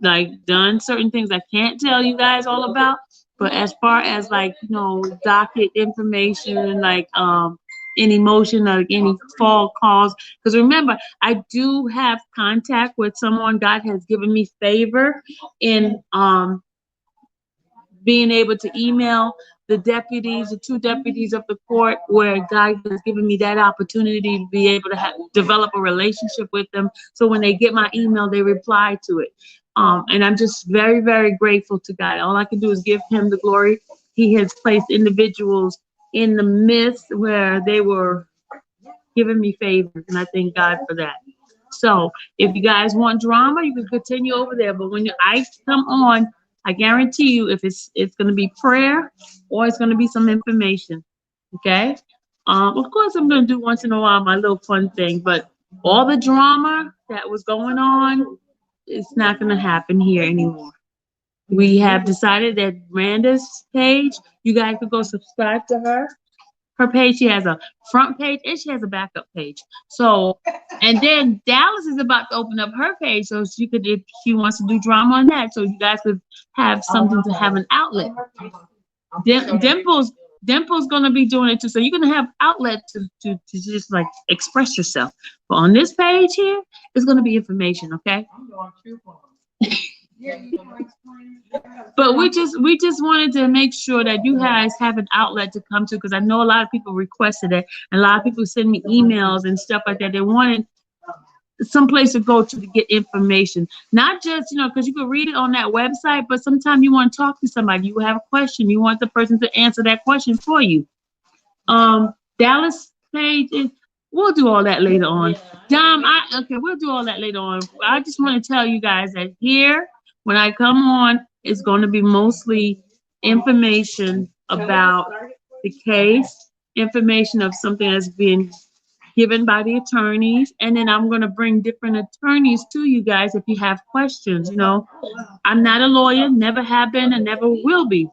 like done, certain things I can't tell you guys all about. But as far as like, you know, docket information, like any motion, like any fall calls, because remember, I do have contact with someone. God has given me favor in being able to email the deputies, the 2 deputies of the court, where God has given me that opportunity to be able to develop a relationship with them. So when they get my email, they reply to it. And I'm just very, very grateful to God. All I can do is give him the glory. He has placed individuals in the midst where they were giving me favors, and I thank God for that. So if you guys want drama, you can continue over there. But when your ice come on, I guarantee you, if it's going to be prayer or it's going to be some information. Okay. Of course, I'm going to do once in a while my little fun thing, but all the drama that was going on, it's not going to happen here anymore. We have decided that Randa's page, you guys could go subscribe to her. Her page, she has a front page and she has a backup page. So, and then Dallas is about to open up her page, so she could, if she wants to do drama on that, so you guys could have something to have an outlet. Dimple's gonna be doing it too, so you're gonna have outlet to just like express yourself. But on this page here, it's gonna be information, okay? But we just wanted to make sure that you guys have an outlet to come to, because I know a lot of people requested it, and a lot of people send me emails and stuff like that. They wanted some place to go to get information, not just, you know, because you can read it on that website, but sometimes you want to talk to somebody, you have a question, you want the person to answer that question for you. Dallas page is, we'll do all that later on. Dom, okay, we'll do all that later on. I just want to tell you guys that here, when I come on, it's going to be mostly information about the case, information of something that's being given by the attorneys, and then I'm going to bring different attorneys to you guys if you have questions. You know, I'm not a lawyer, never have been, and never will be.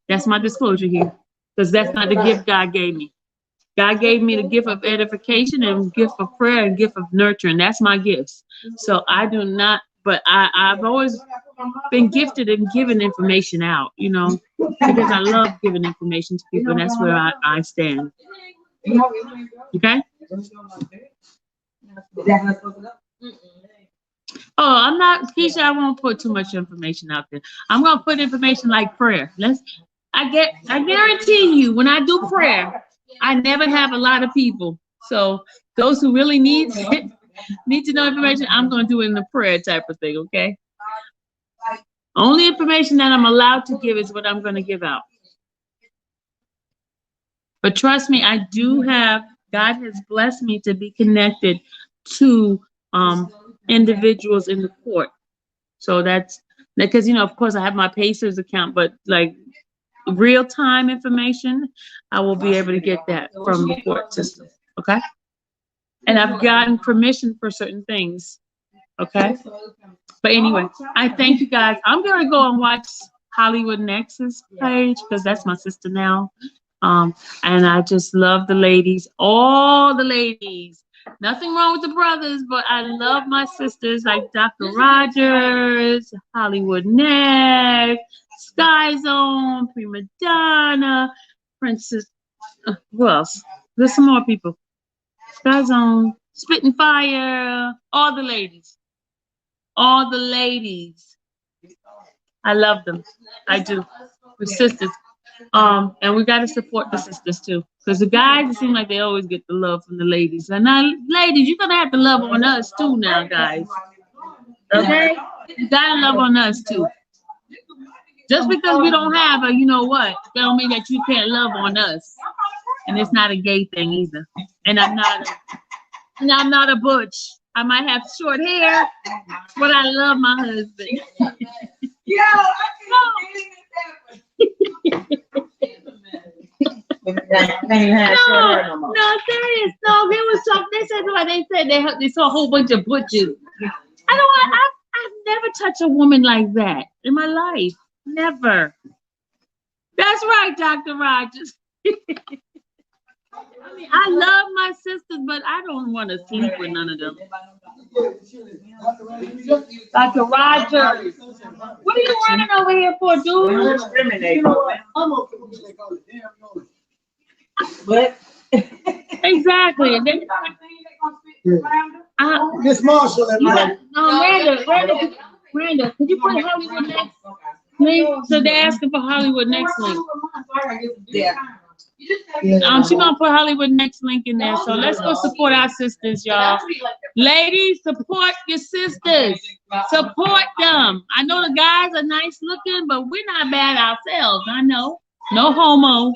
That's my disclosure here, because that's not the gift God gave me. God gave me the gift of edification and gift of prayer and gift of nurturing. That's my gifts. So I do not, but I've always been gifted in giving information out, you know, because I love giving information to people, and that's where I stand. Okay? Oh, I'm not, Keisha, I won't put too much information out there. I'm going to put information like prayer. I guarantee you, when I do prayer, I never have a lot of people. So those who really need to know information, I'm going to do it in the prayer type of thing, okay? Only information that I'm allowed to give is what I'm going to give out. But trust me, I do have, God has blessed me to be connected to individuals in the court. So that's, because, you know, of course I have my Pacers account, but like real-time information, I will be able to get that from the court system, okay? And I've gotten permission for certain things, okay? But anyway, I thank you guys. I'm going to go and watch Hollywood Nexus page, because that's my sister now. And I just love the ladies, all the ladies. Nothing wrong with the brothers, but I love my sisters like Dr. Rogers, Hollywood Neck, Sky Zone, Prima Donna, Princess, who else? There's some more people. Sky Zone, Spitting Fire, all the ladies. All the ladies. I love them. I do. We're sisters. And we got to support the sisters too, because the guys, it seem like they always get the love from the ladies. And now, ladies, you're gonna have to love on us too now, guys. Okay? You gotta love on us too. Just because we don't have a, you know what, that don't mean that you can't love on us. And it's not a gay thing either. And I'm not a butch. I might have short hair, but I love my husband. No, serious. No, they was talking. They said they saw a whole bunch of butches. I've never touch a woman like that in my life. Never. That's right, Dr. Rogers. I mean, I love my sisters, but I don't want to sleep with none of them. Dr. Rogers, what are you running over here for, dude? Discriminate. But exactly. And then, Miss Marshall, everybody. no, Randa, could you put Hollywood next link? So they're asking for Hollywood next link. Yeah. She's gonna put Hollywood next link in there. So let's go support our sisters, y'all. Ladies, support your sisters. Support them. I know the guys are nice looking, but we're not bad ourselves. I know. No homo.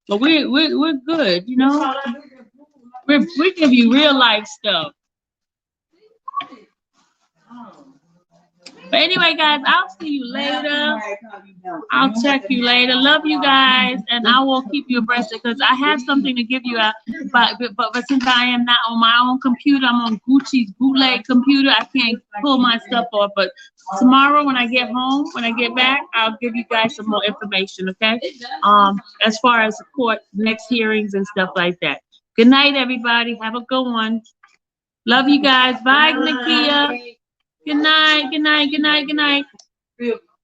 But we're good, you know. We give you real life stuff. But anyway, guys, I'll see you later. I'll check you later. Love you guys, and I will keep you abreast because I have something to give you out. But since I am not on my own computer, I'm on Gucci's bootleg computer. I can't pull my stuff off. But tomorrow, when I get home, when I get back, I'll give you guys some more information. Okay? As far as the court next hearings and stuff like that. Good night, everybody. Have a good one. Love you guys. Bye, Nakia. Good night. Good night. Good night. Good night.